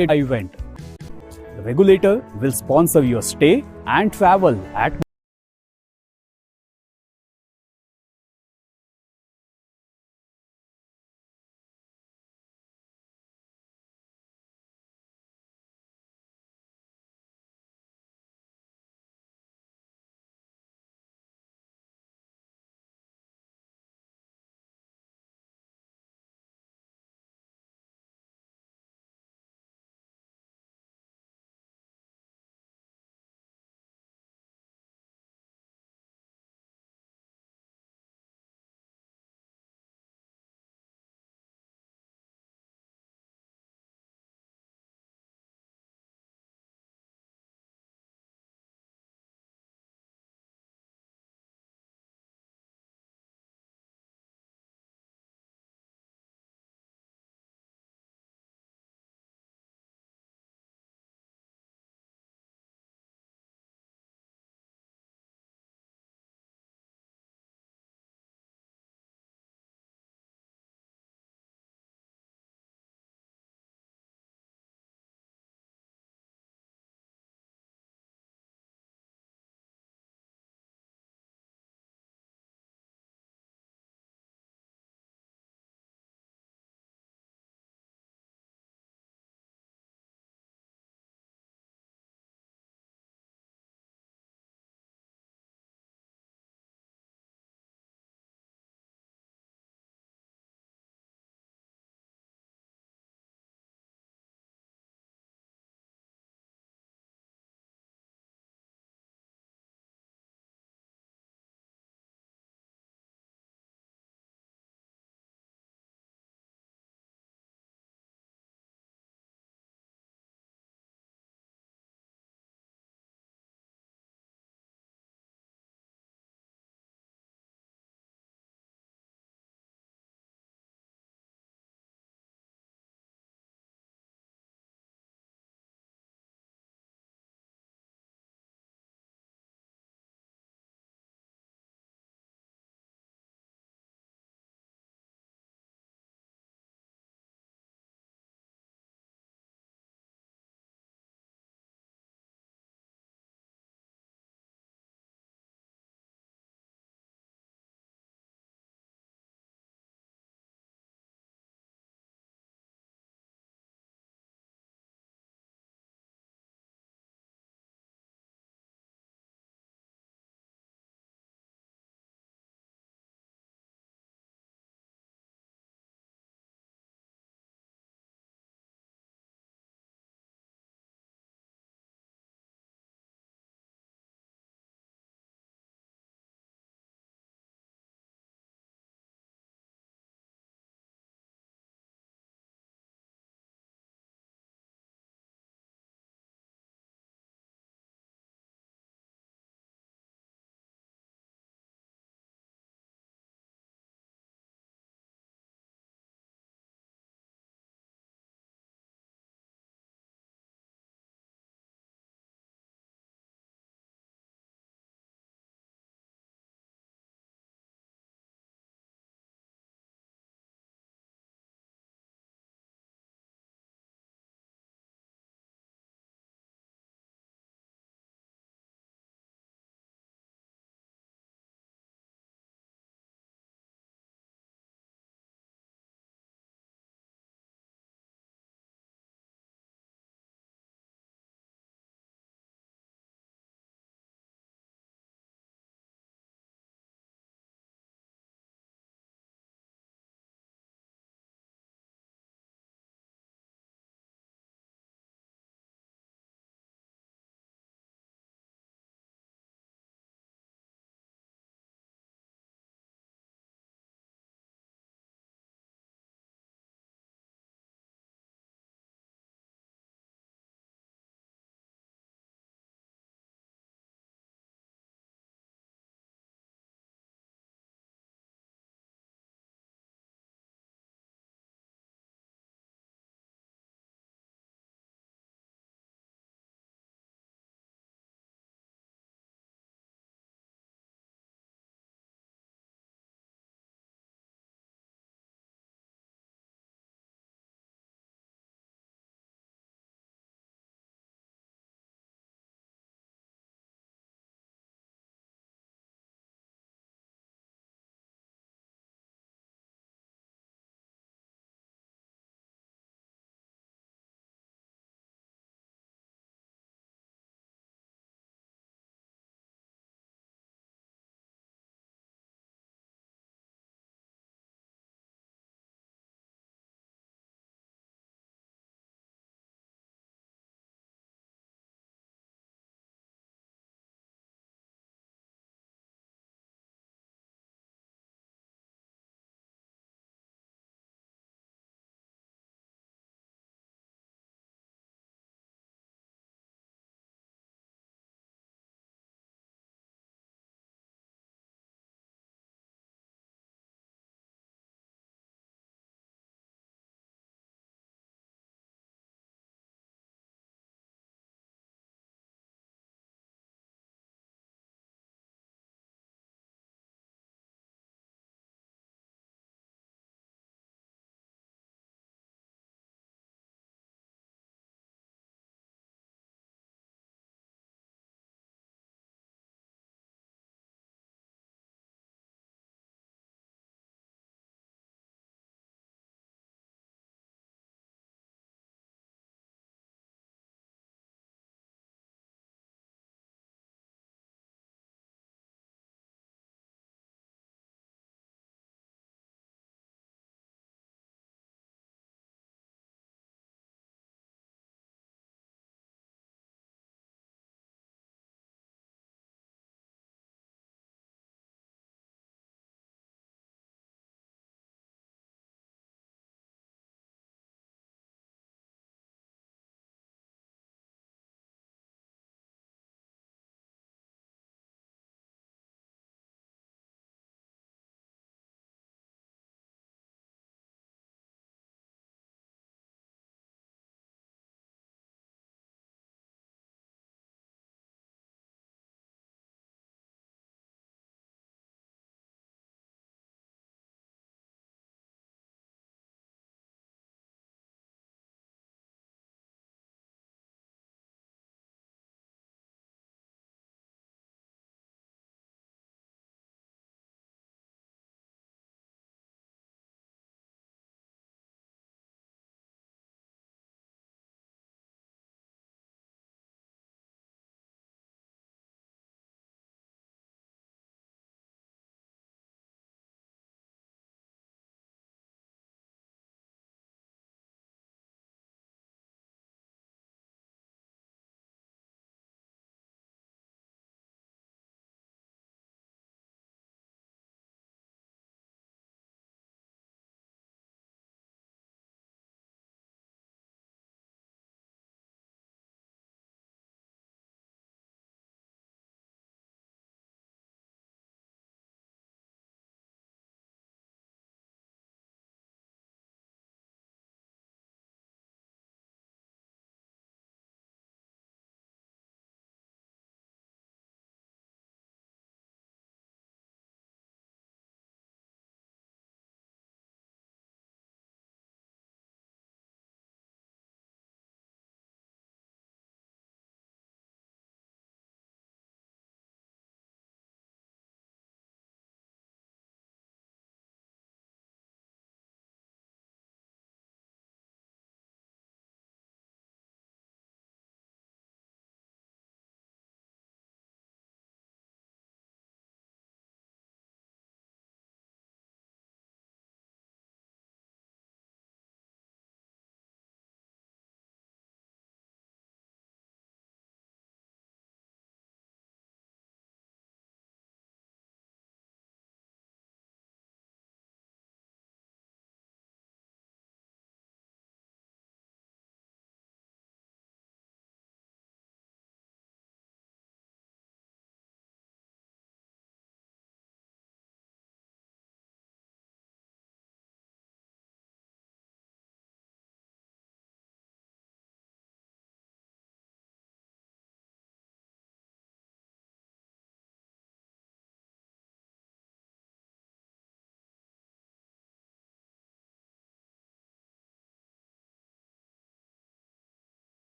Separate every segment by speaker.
Speaker 1: event. The regulator will sponsor your stay and travel at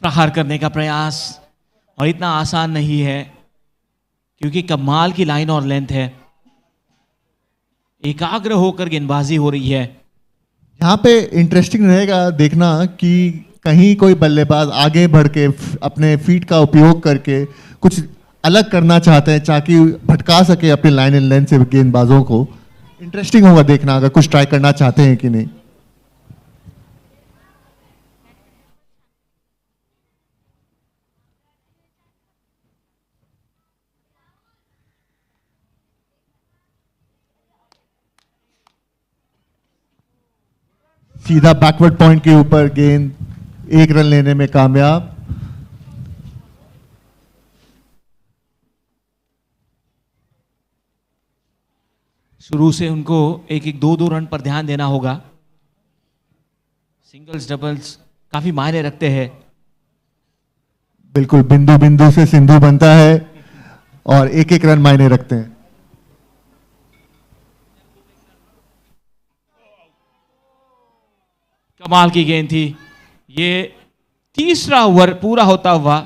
Speaker 2: प्रहार करने का प्रयास, और इतना आसान नहीं है क्योंकि कमाल की लाइन और लेंथ है। एकाग्र होकर गेंदबाजी हो रही है।
Speaker 3: यहाँ पे इंटरेस्टिंग रहेगा देखना कि कहीं कोई बल्लेबाज आगे बढ़ के अपने फीट का उपयोग करके कुछ अलग करना चाहते हैं ताकि भटका सके अपने लाइन एंड लेंथ से गेंदबाजों को। इंटरेस्टिंग होगा देखना अगर कुछ ट्राई करना चाहते हैं कि नहीं। सीधा बैकवर्ड पॉइंट के ऊपर गेंद, 1 रन लेने में कामयाब।
Speaker 2: शुरू से उनको एक एक 2-2 रन पर ध्यान देना होगा। सिंगल्स डबल्स काफी मायने रखते हैं।
Speaker 3: बिल्कुल, बिंदु बिंदु से सिंधु बनता है और एक एक रन मायने रखते हैं।
Speaker 2: कमाल की गेंद थी। ये तीसरा ओवर पूरा होता हुआ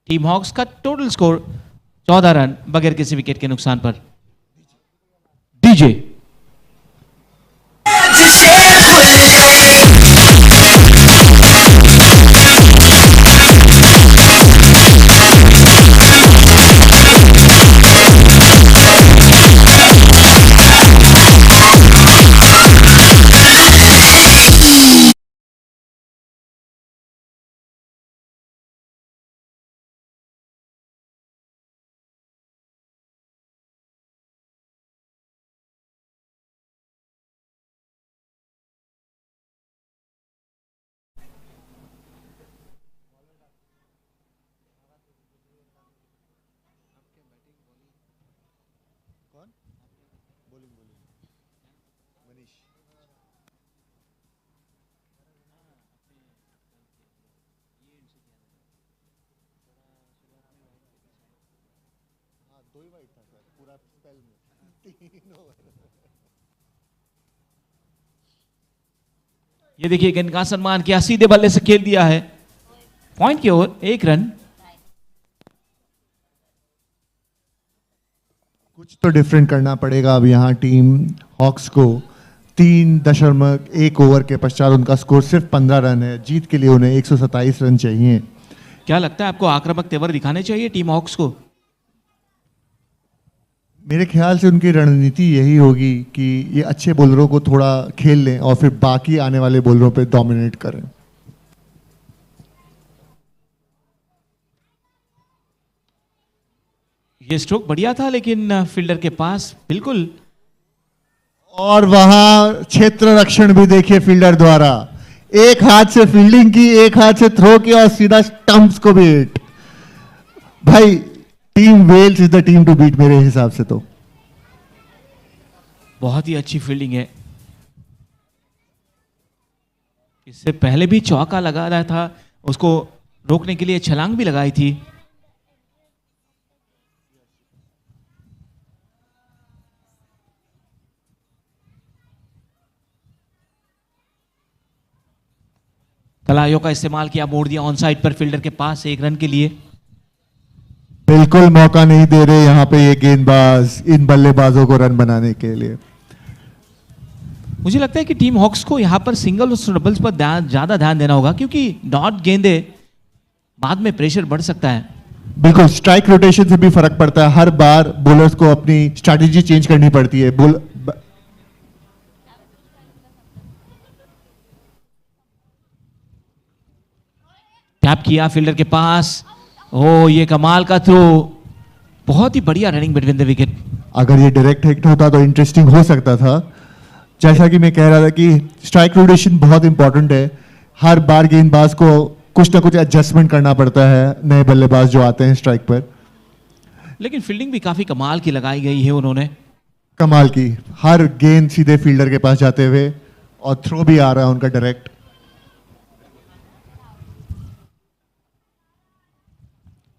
Speaker 2: टीम हॉक्स का टोटल स्कोर 14 रन बगैर किसी विकेट के नुकसान पर। डीजे ये देखिए गेंद का सम्मान किया, सीधे बल्ले से खेल दिया है पॉइंट की ओर, 1 रन।
Speaker 3: कुछ तो डिफरेंट करना पड़ेगा अब यहाँ टीम हॉक्स को। 3.1 ओवर के पश्चात उनका स्कोर सिर्फ 15 रन है। जीत के लिए उन्हें 127 रन चाहिए।
Speaker 2: क्या लगता है आपको आक्रामक तेवर दिखाने चाहिए टीम हॉक्स को?
Speaker 3: मेरे ख्याल से उनकी रणनीति यही होगी कि ये अच्छे बॉलरों को थोड़ा खेल लें और फिर बाकी आने वाले बॉलरों पे डोमिनेट करें।
Speaker 2: ये स्ट्रोक बढ़िया था लेकिन फील्डर के पास बिल्कुल।
Speaker 3: और वहां क्षेत्र रक्षण भी देखिए फील्डर द्वारा। एक हाथ से फील्डिंग की, एक हाथ से थ्रो किया और सीधा स्टंप्स को भी हिट। भाई team Wales is the team to beat मेरे हिसाब से। तो
Speaker 2: बहुत ही अच्छी फील्डिंग है। इससे पहले भी चौका लगा रहा था, उसको रोकने के लिए छलांग भी लगाई थी। तलाइयों का इस्तेमाल किया, मोड़ दिया ऑन साइड पर फील्डर के पास 1 रन के लिए।
Speaker 3: बिल्कुल मौका नहीं दे रहे यहाँ पे ये गेंदबाज इन बल्लेबाजों को रन बनाने के लिए।
Speaker 2: मुझे लगता है कि टीम हॉक्स को यहाँ पर सिंगल और डबल्स पर ज्यादा ध्यान देना होगा क्योंकि डॉट गेंदे बाद में प्रेशर बढ़ सकता है।
Speaker 3: बिल्कुल, स्ट्राइक रोटेशन से भी फर्क पड़ता है। हर बार बॉलर्स को अपनी स्ट्रैटेजी चेंज करनी पड़ती है।
Speaker 2: टैप किया फील्डर के पास। ओ ये कमाल का थ्रो, बहुत ही बढ़िया रनिंग बिटवीन द विकेट।
Speaker 3: अगर ये डायरेक्ट हिट होता तो इंटरेस्टिंग हो सकता था। जैसा कि मैं कह रहा था कि स्ट्राइक रोटेशन बहुत इंपॉर्टेंट है। हर बार गेंदबाज को कुछ ना कुछ एडजस्टमेंट करना पड़ता है, नए बल्लेबाज जो आते हैं स्ट्राइक पर।
Speaker 2: लेकिन फील्डिंग भी काफी कमाल की लगाई गई है उन्होंने।
Speaker 3: कमाल की, हर गेंद सीधे फील्डर के पास जाते हुए और थ्रो भी आ रहा है उनका डायरेक्ट।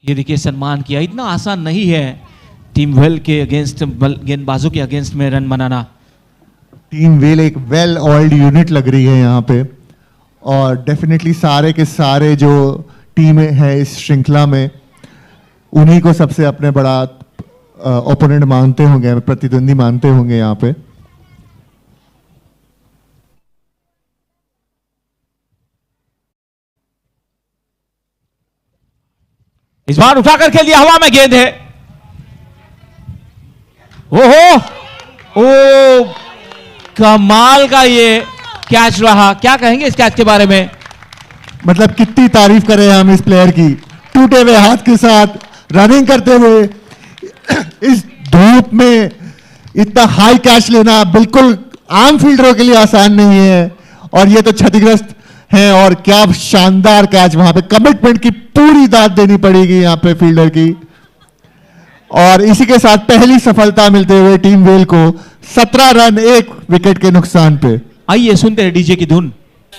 Speaker 2: ये देखिए सम्मान किया। इतना आसान नहीं है टीम वेल के अगेंस्ट, गेंदबाजों के अगेंस्ट में रन बनाना।
Speaker 3: टीम वेल एक वेल ऑयल्ड यूनिट लग रही है यहाँ पे और डेफिनेटली सारे के सारे जो टीम है इस श्रृंखला में, उन्हीं को सबसे अपने बड़ा ओपोनेंट मानते होंगे, प्रतिद्वंदी मानते होंगे यहाँ पे।
Speaker 2: इस बार उठाकर खेल दिया, हवा में गेंद है। ओहो, ओ कमाल का ये कैच रहा। क्या कहेंगे इस कैच के बारे में?
Speaker 3: मतलब कितनी तारीफ करें हम इस प्लेयर की, टूटे हुए हाथ के साथ रनिंग करते हुए इस धूप में इतना हाई कैच लेना बिल्कुल आम फील्डरों के लिए आसान नहीं है, और ये तो क्षतिग्रस्त हैं। और क्या शानदार कैच, वहां पे कमिटमेंट की पूरी दाद देनी पड़ेगी यहाँ पे फील्डर की। और इसी के साथ पहली सफलता मिलते हुए टीम वेल को 17 रन 1 विकेट के नुकसान पे।
Speaker 2: आइए सुनते हैं डीजे की धुन।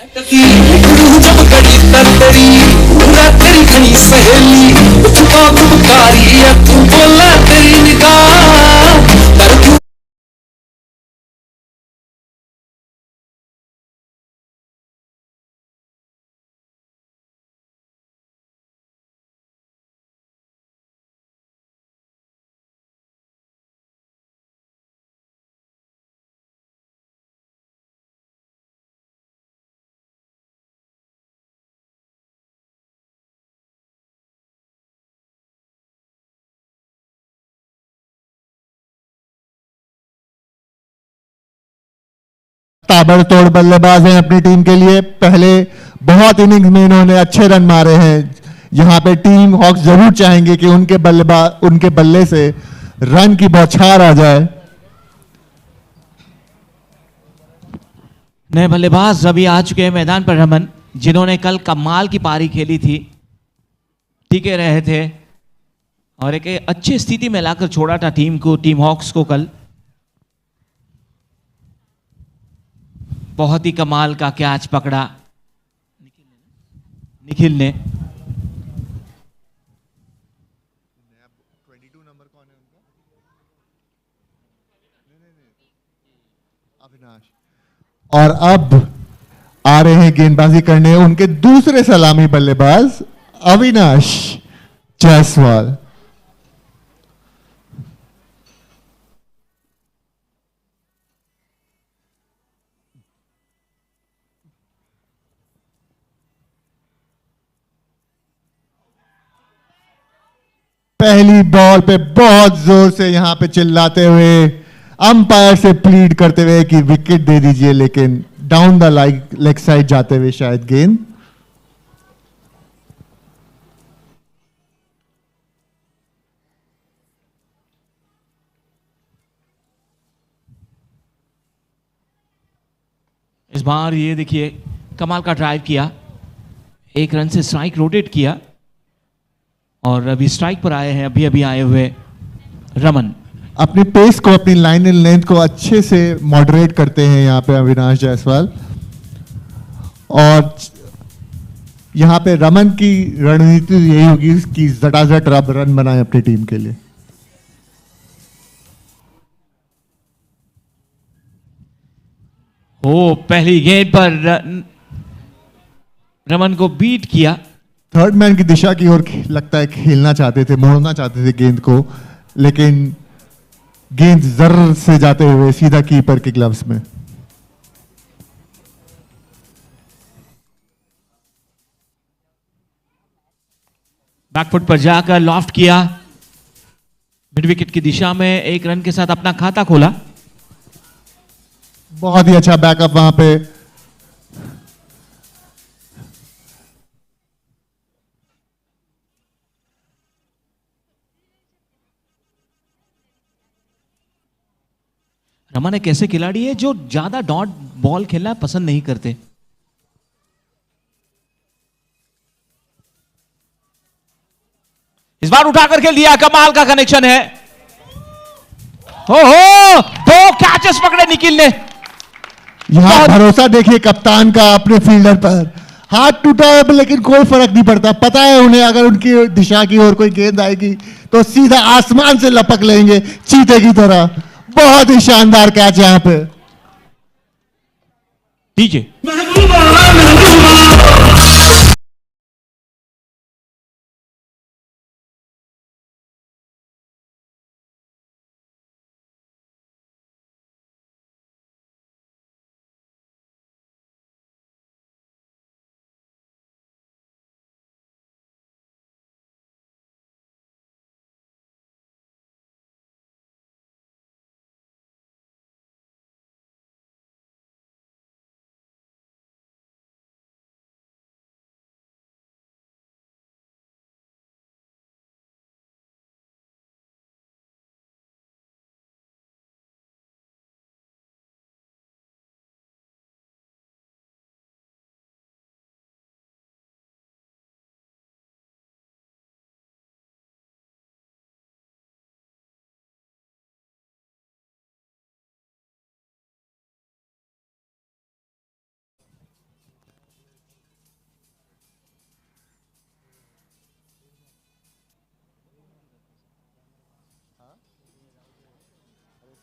Speaker 4: जब कड़ी तरतरी तेरी घनी सहेली छुपा गुमकारी तू बोला तेरी निगाह कर
Speaker 3: ताबड़तोड़ बल्लेबाज हैं अपनी टीम के लिए। पहले बहुत इनिंग्स में इन्होंने अच्छे रन मारे हैं। यहां पे टीम हॉक्स जरूर चाहेंगे कि उनके बल्ले से रन की बौछार आ जाए।
Speaker 2: नए बल्लेबाज अभी आ चुके हैं मैदान पर रमन, जिन्होंने कल कमाल की पारी खेली थी, टिके रहे थे और एक अच्छी स्थिति में लाकर छोड़ा था टीम हॉक्स को कल। बहुत ही कमाल का कैच पकड़ा निखिल ने।
Speaker 3: और अब आ रहे हैं गेंदबाजी करने उनके दूसरे सलामी बल्लेबाज अविनाश जायसवाल। पहली बॉल पे बहुत जोर से यहां पे चिल्लाते हुए, अंपायर से प्लीड करते हुए कि विकेट दे दीजिए, लेकिन डाउन द लेग साइड जाते हुए शायद गेंद।
Speaker 2: इस बार ये देखिए कमाल का ड्राइव किया, 1 रन से स्ट्राइक रोटेट किया और अभी स्ट्राइक पर आए हैं अभी आए हुए रमन।
Speaker 3: अपनी पेस को, अपनी लाइन एंड लेंथ को अच्छे से मॉडरेट करते हैं यहाँ पे अविनाश जायसवाल। और यहाँ पे रमन की रणनीति यही होगी कि जटाजट रन बनाए अपनी टीम के लिए।
Speaker 2: ओ पहली गेंद पर रमन को बीट किया।
Speaker 3: थर्ड मैन की दिशा की ओर लगता है खेलना चाहते थे, मोड़ना चाहते थे गेंद को, लेकिन गेंद जर्र से जाते हुए सीधा कीपर के ग्लव्स में।
Speaker 2: बैकफुट पर जाकर लॉफ्ट किया, मिड विकेट की दिशा में 1 रन के साथ अपना खाता खोला।
Speaker 3: बहुत ही अच्छा बैकअप वहां पे।
Speaker 2: रमन एक ऐसे खिलाड़ी है जो ज्यादा डॉट बॉल खेलना पसंद नहीं करते। इस बार उठाकर खेल दिया, कमाल का कनेक्शन है। हो 2 कैचेस पकड़े निखिल ने।
Speaker 3: यहां भरोसा देखिए कप्तान का अपने फील्डर पर। हाथ टूटा है लेकिन कोई फर्क नहीं पड़ता, पता है उन्हें अगर उनकी दिशा की ओर कोई गेंद आएगी तो सीधा आसमान से लपक लेंगे चीते की तरह। बहुत ही शानदार कैच यहां पे।
Speaker 2: डीजे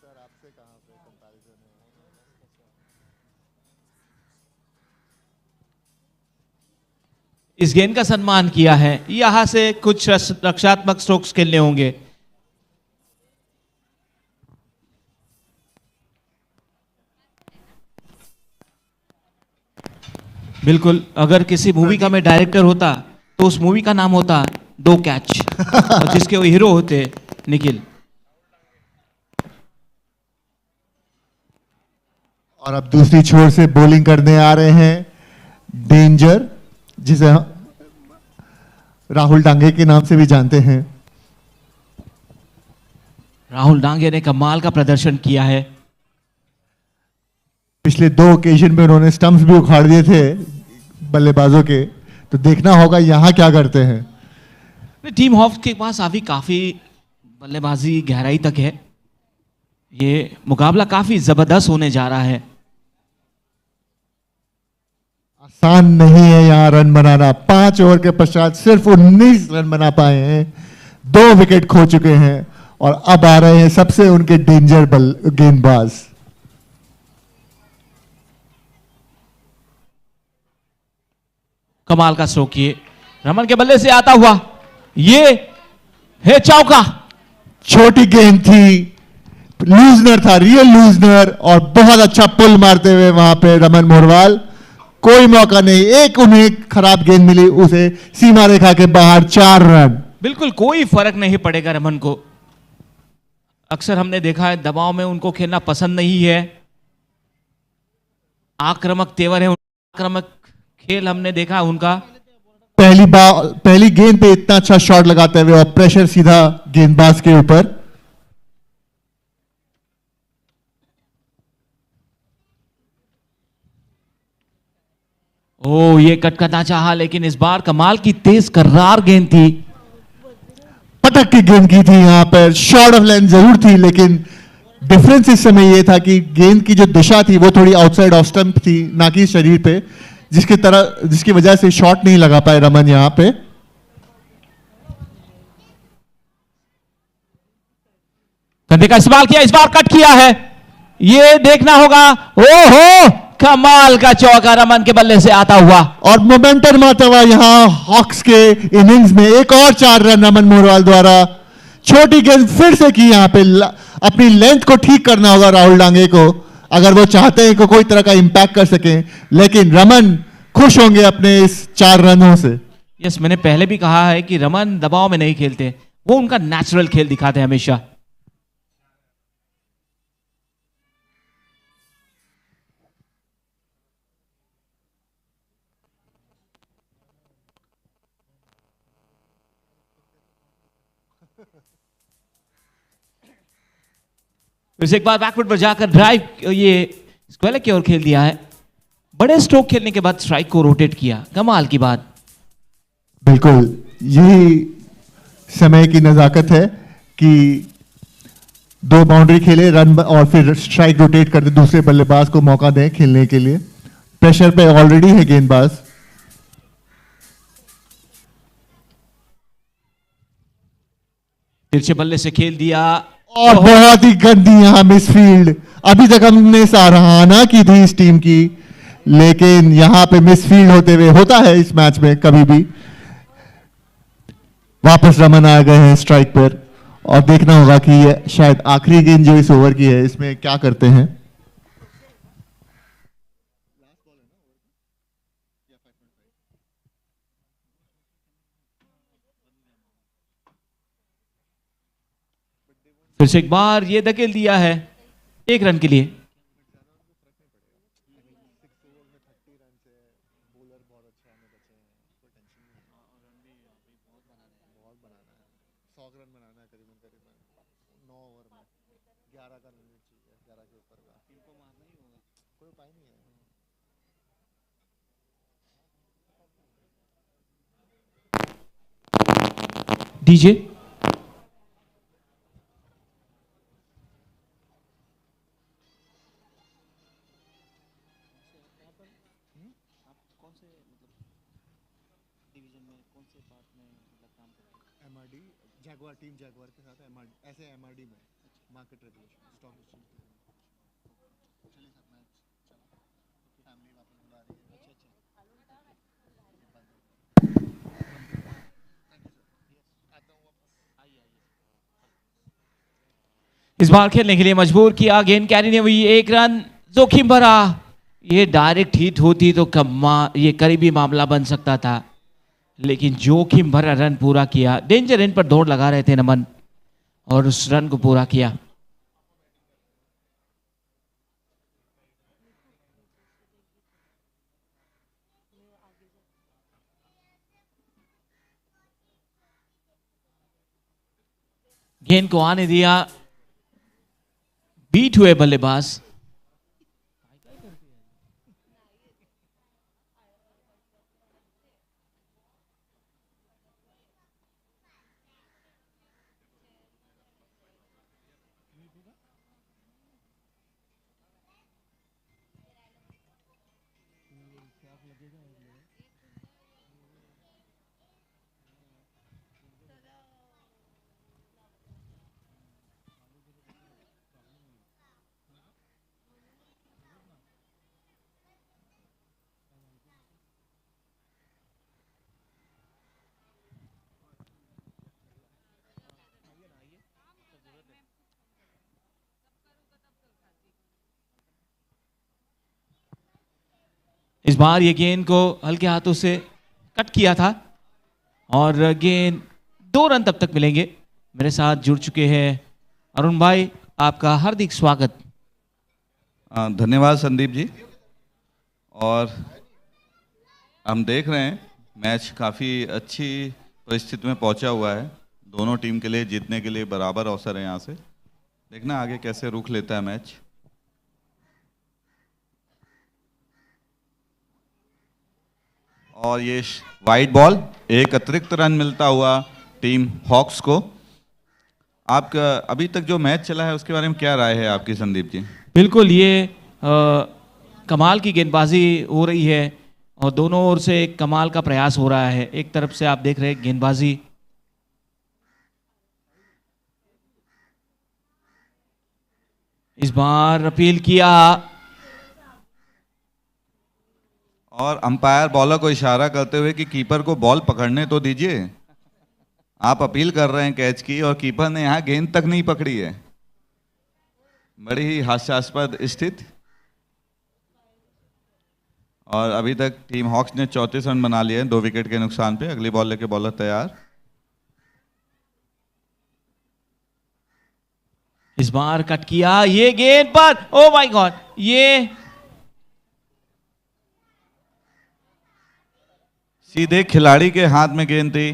Speaker 3: सर आपसे कहाँ पे कंपैरिजन है?
Speaker 2: इस गेंद का सम्मान किया है, यहां से कुछ रक्षात्मक स्ट्रोक्स खेलने होंगे। बिल्कुल, अगर किसी मूवी का मैं डायरेक्टर होता तो उस मूवी का नाम होता दो कैच, और जिसके वो हीरो होते निखिल।
Speaker 3: और अब दूसरी छोर से बॉलिंग करने आ रहे हैं डेंजर, जिसे राहुल डांगे के नाम से भी जानते हैं।
Speaker 2: राहुल डांगे ने कमाल का प्रदर्शन किया है।
Speaker 3: पिछले 2 ओकेजन में उन्होंने स्टंप्स भी उखाड़ दिए थे बल्लेबाजों के, तो देखना होगा यहां क्या करते हैं।
Speaker 2: टीम हॉक्स के पास अभी काफी बल्लेबाजी गहराई तक है। ये मुकाबला काफी जबरदस्त होने जा रहा है।
Speaker 3: आसान नहीं है यहां रन बनाना। 5 ओवर के पश्चात सिर्फ 19 रन बना पाए हैं, 2 विकेट खो चुके हैं, और अब आ रहे हैं सबसे उनके डेंजर गेंदबाज।
Speaker 2: कमाल का स्ट्रोक किए, रमन के बल्ले से आता हुआ ये है चौका।
Speaker 3: छोटी गेंद थी, लूजनर था, रियल लूजनर, और बहुत अच्छा पुल मारते हुए वहां पे रमन मोरवाल। कोई मौका नहीं, एक उन्हें खराब गेंद मिली, उसे सीमा रेखा के बाहर 4 रन।
Speaker 2: बिल्कुल कोई फर्क नहीं पड़ेगा रमन को। अक्सर हमने देखा है दबाव में उनको खेलना पसंद नहीं है। आक्रामक तेवर है, आक्रामक खेल हमने देखा उनका।
Speaker 3: पहली गेंद पे इतना अच्छा शॉट लगाते हुए और प्रेशर सीधा गेंदबाज के ऊपर।
Speaker 2: ओ ये कटकटा चाहा, लेकिन इस बार कमाल की तेज कर्रार गेंद थी।
Speaker 3: पटक की गेंद की थी, यहां पर शॉर्ट ऑफ लेंथ जरूर थी, लेकिन डिफरेंस इस समय यह था कि गेंद की जो दिशा थी वो थोड़ी आउटसाइड ऑफ स्टंप थी, ना कि शरीर पे, जिसकी वजह से शॉट नहीं लगा पाए रमन यहां पे।
Speaker 2: कंधे का इस्तेमाल किया, इस बार कट किया है, ये देखना होगा। ओहो कमाल का चौका रमन के बल्ले से आता हुआ,
Speaker 3: और मोमेंटम आता हुआ यहां हॉक्स के इनिंग्स में। एक और 4 रन रमन मोरवाल द्वारा। छोटी गेंद फिर से की यहां पे, अपनी लेंथ को ठीक करना होगा राहुल डांगे को, अगर वो चाहते हैं कि कोई तरह का इंपैक्ट कर सकें, लेकिन रमन खुश होंगे अपने इस 4 रनों से।
Speaker 2: यस, मैंने पहले भी कहा है कि रमन दबाव में नहीं खेलते, वो उनका नेचुरल खेल दिखाते हैं हमेशा। फिर से एक बार बैकवर्ड पर जाकर ड्राइव, ये स्क्वेयर की ओर खेल दिया है। बड़े स्ट्रोक खेलने के बाद स्ट्राइक को रोटेट किया, कमाल की बात।
Speaker 3: बिल्कुल यही समय की नजाकत है कि 2 बाउंड्री खेले, रन और फिर स्ट्राइक रोटेट कर दे, दूसरे बल्लेबाज को मौका दें खेलने के लिए। प्रेशर पे ऑलरेडी है गेंदबाज।
Speaker 2: तिरछे बल्ले से खेल दिया,
Speaker 3: और बहुत ही गंदी यहां मिसफील्ड। अभी तक हमने सराहना की थी इस टीम की, लेकिन यहां पे मिसफील्ड होते हुए, होता है इस मैच में कभी भी। वापस रमन आ गए हैं स्ट्राइक पर, और देखना होगा कि ये शायद आखिरी गेंद जो इस ओवर की है, इसमें क्या करते हैं।
Speaker 2: फिर से एक बार ये धकेल दिया है 1 रन के लिए। DJ
Speaker 3: MRD Jaguar, team Jaguar के साथ ऐसे एमआरडी में
Speaker 2: इस बार खेलने के लिए मजबूर किया, गेंद कैरी नहीं हुई, एक रन जोखिम भरा। ये डायरेक्ट हिट होती तो ये करीबी मामला बन सकता था, लेकिन जोखिम भरा रन पूरा किया। डेंजर एंड पर दौड़ लगा रहे थे नमन और उस रन को पूरा किया। गेंद को आने दिया, बीट हुए बल्लेबाज। इस बार ये गेंद को हल्के हाथों से कट किया था और गेंद 2 रन तब तक मिलेंगे। मेरे साथ जुड़ चुके हैं अरुण भाई, आपका हार्दिक स्वागत।
Speaker 5: धन्यवाद संदीप जी। और हम देख रहे हैं मैच काफ़ी अच्छी परिस्थिति में पहुंचा हुआ है। दोनों टीम के लिए जीतने के लिए बराबर अवसर है। यहाँ से देखना आगे कैसे रुख लेता है मैच। और ये वाइड बॉल, एक अतिरिक्त रन मिलता हुआ टीम हॉक्स को। आपका अभी तक जो मैच चला है उसके बारे में क्या राय है आपकी संदीप जी?
Speaker 2: बिल्कुल, ये कमाल की गेंदबाजी हो रही है और दोनों ओर से एक कमाल का प्रयास हो रहा है। एक तरफ से आप देख रहे हैं गेंदबाजी, इस बार अपील किया
Speaker 5: और अंपायर बॉलर को इशारा करते हुए कि कीपर को बॉल पकड़ने तो दीजिए। आप अपील कर रहे हैं कैच की और कीपर ने यहाँ गेंद तक नहीं पकड़ी है। बड़ी ही हास्यास्पद स्थिति। और अभी तक टीम हॉक्स ने 34 रन बना लिए हैं 2 विकेट के नुकसान पे। अगली बॉल लेके बॉलर तैयार।
Speaker 2: इस बार कट किया, ये गेंद पर, ओ माय गॉड, ये
Speaker 5: सीधे खिलाड़ी के हाथ में गेंद थी।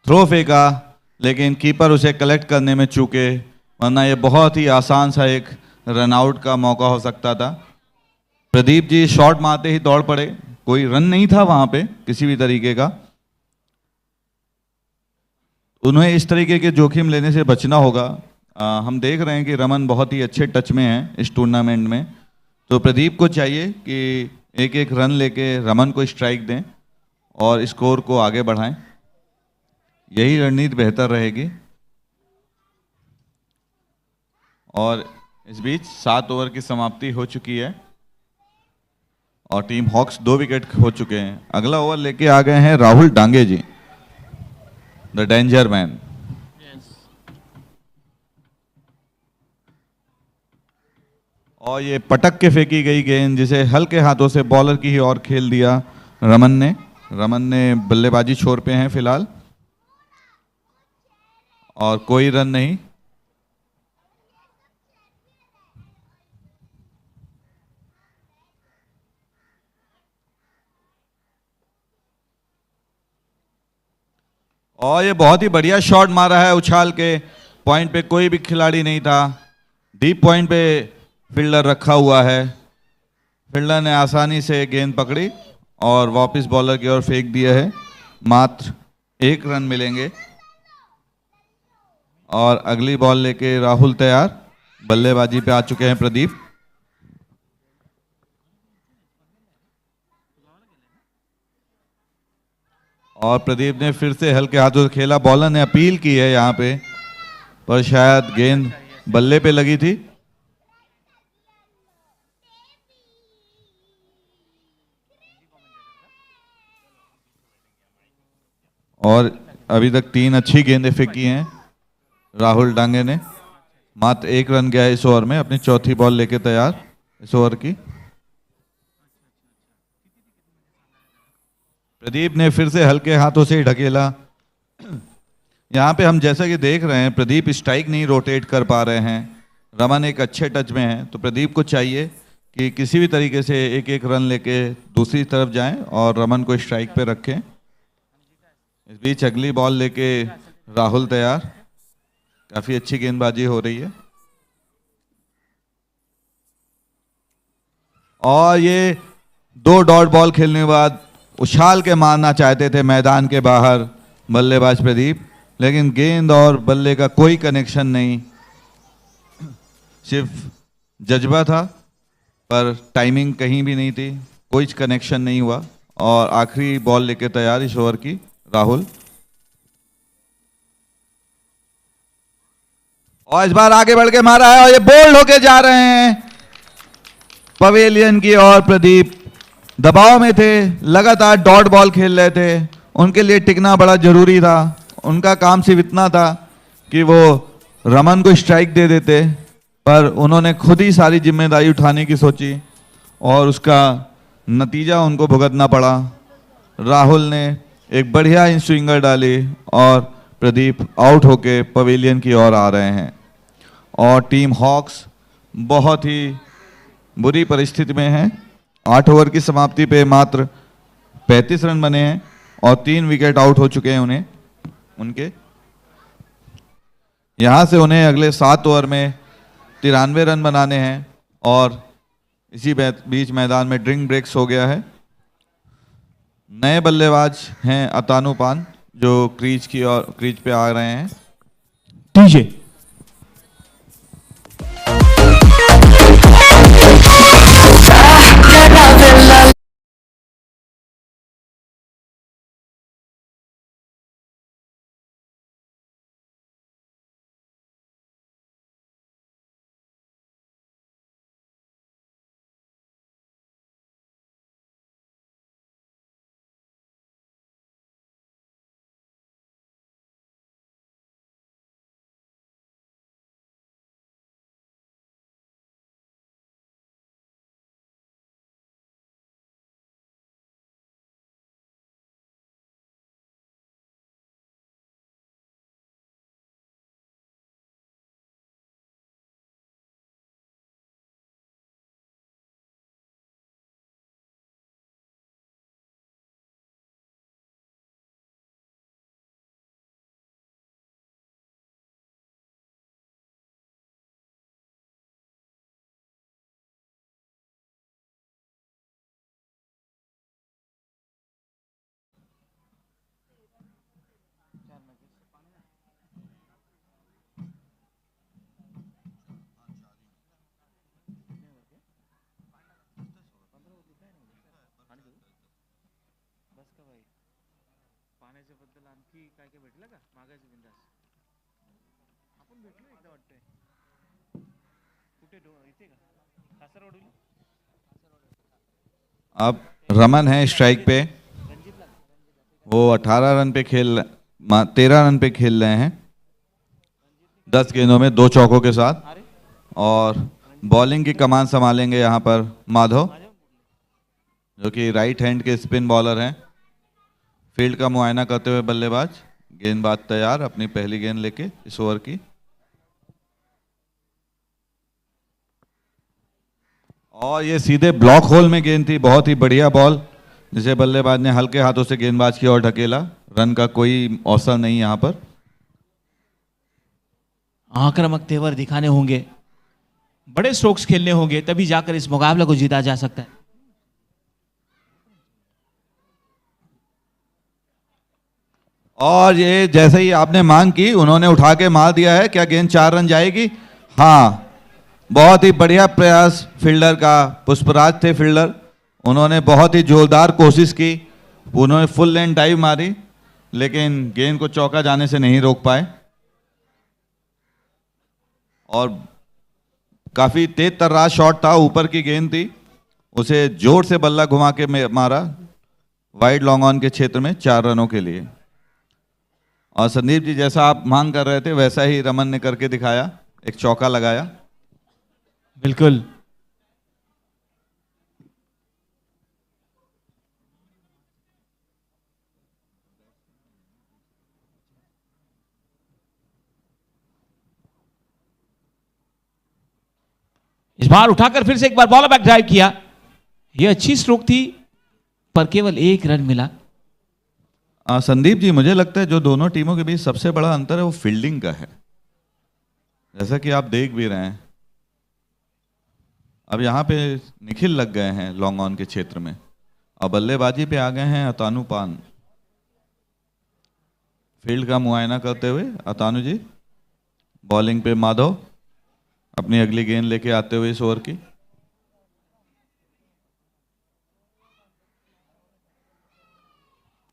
Speaker 5: थ्रो फेंका लेकिन कीपर उसे कलेक्ट करने में चूके, वरना ये बहुत ही आसान सा एक रन आउट का मौका हो सकता था। प्रदीप जी शॉट मारते ही दौड़ पड़े, कोई रन नहीं था वहां पे किसी भी तरीके का। उन्हें इस तरीके के जोखिम लेने से बचना होगा। हम देख रहे हैं कि रमन बहुत ही अच्छे टच में है इस टूर्नामेंट में, तो प्रदीप को चाहिए कि एक एक रन लेके रमन को स्ट्राइक दें और स्कोर को आगे बढ़ाएं। यही रणनीति बेहतर रहेगी। और इस बीच 7 ओवर की समाप्ति हो चुकी है और टीम हॉक्स 2 विकेट हो चुके हैं। अगला ओवर लेके आ गए हैं राहुल डांगे जी, द डेंजर मैन। और ये पटक के फेंकी गई गेंद जिसे हल्के हाथों से बॉलर की ही ओर खेल दिया रमन ने बल्लेबाजी छोर पे हैं फिलहाल और कोई रन नहीं। और ये बहुत ही बढ़िया शॉट मारा है उछाल के। पॉइंट पे कोई भी खिलाड़ी नहीं था, डीप पॉइंट पे फील्डर रखा हुआ है। फील्डर ने आसानी से गेंद पकड़ी और वापस बॉलर की ओर फेंक दिया है। मात्र 1 रन मिलेंगे और अगली बॉल लेके राहुल तैयार। बल्लेबाजी पे आ चुके हैं प्रदीप। और प्रदीप ने फिर से हल्के हाथों से खेला। बॉलर ने अपील की है यहाँ पे, पर शायद गेंद बल्ले पे लगी थी। और अभी तक 3 अच्छी गेंदें फेंकी हैं राहुल डांगे ने। मात्र 1 रन गया है इस ओवर में, अपनी चौथी बॉल लेके तैयार इस ओवर की। प्रदीप ने फिर से हल्के हाथों से ढकेला। यहाँ पे हम जैसा कि देख रहे हैं प्रदीप स्ट्राइक नहीं रोटेट कर पा रहे हैं। रमन एक अच्छे टच में है, तो प्रदीप को चाहिए कि किसी भी तरीके से एक एक रन लेके दूसरी तरफ जाएं और रमन को स्ट्राइक पे रखें। इस बीच अगली बॉल लेके राहुल तैयार। काफी अच्छी गेंदबाजी हो रही है और ये 2 डॉट बॉल खेलने के बाद उछाल के मारना चाहते थे मैदान के बाहर बल्लेबाज प्रदीप, लेकिन गेंद और बल्ले का कोई कनेक्शन नहीं, सिर्फ जज्बा था पर टाइमिंग कहीं भी नहीं थी, कोई कनेक्शन नहीं हुआ। और आखिरी बॉल लेके तैयार इस ओवर की राहुल। और इस बार आगे बढ़ के मारा है और ये बोल्ड होके जा रहे हैं पवेलियन की ओर। प्रदीप दबाव में थे, लगातार डॉट बॉल खेल रहे थे, उनके लिए टिकना बड़ा जरूरी था। उनका काम सिर्फ इतना था कि वो रमन को स्ट्राइक दे देते, पर उन्होंने खुद ही सारी जिम्मेदारी उठाने की सोची और उसका नतीजा उनको भुगतना पड़ा। राहुल ने एक बढ़िया इन स्विंगर डाली और प्रदीप आउट होके पवेलियन की ओर आ रहे हैं। और टीम हॉक्स बहुत ही बुरी परिस्थिति में है। 8 ओवर की समाप्ति पे मात्र 35 रन बने हैं और 3 विकेट आउट हो चुके हैं उनके। यहाँ से उन्हें अगले 7 ओवर में 93 रन बनाने हैं और इसी बीच मैदान में ड्रिंक ब्रेक्स हो गया है। नए बल्लेबाज हैं अतानु पान जो क्रीज पे आ रहे हैं।
Speaker 1: डीजे
Speaker 5: अब रमन है स्ट्राइक पे, वो 13 रन पे खेल रहे हैं 10 गेंदों में 2 चौकों के साथ। और बॉलिंग की कमान संभालेंगे यहाँ पर माधव, जो कि राइट हैंड के स्पिन बॉलर हैं। फील्ड का मुआयना करते हुए बल्लेबाज, गेंदबाज तैयार अपनी पहली गेंद लेके इस ओवर की। और ये सीधे ब्लॉक होल में गेंद थी, बहुत ही बढ़िया बॉल, जिसे बल्लेबाज ने हल्के हाथों से गेंदबाज की ओर ढकेला। रन का कोई अवसर नहीं यहाँ पर।
Speaker 2: आक्रामक तेवर दिखाने होंगे, बड़े स्ट्रोक्स खेलने होंगे, तभी जाकर इस मुकाबले को जीता जा सकता है।
Speaker 5: और ये जैसे ही आपने मांग की उन्होंने उठा के मार दिया है। क्या गेंद 4 रन जाएगी? हाँ, बहुत ही बढ़िया प्रयास फील्डर का। पुष्पराज थे फील्डर, उन्होंने बहुत ही जोरदार कोशिश की, उन्होंने फुल लेंथ डाइव मारी, लेकिन गेंद को चौका जाने से नहीं रोक पाए। और काफी तेज तर्रार शॉट था, ऊपर की गेंद थी, उसे जोर से बल्ला घुमा के मारा वाइड लॉन्ग ऑन के क्षेत्र में 4 रनों के लिए। और संदीप जी, जैसा आप मांग कर रहे थे वैसा ही रमन ने करके दिखाया, एक चौका लगाया।
Speaker 2: बिल्कुल। इस बार उठाकर फिर से एक बार बॉल बैक ड्राइव किया, यह अच्छी स्ट्रोक थी पर केवल 1 रन मिला।
Speaker 5: संदीप जी, मुझे लगता है जो दोनों टीमों के बीच सबसे बड़ा अंतर है वो फील्डिंग का है, जैसा कि आप देख भी रहे हैं। अब यहाँ पे निखिल लग गए हैं लॉन्ग ऑन के क्षेत्र में और बल्लेबाजी पे आ गए हैं अतानु पान। फील्ड का मुआयना करते हुए अतानु जी, बॉलिंग पे माधव अपनी अगली गेंद लेके आते हुए इस ओवर की।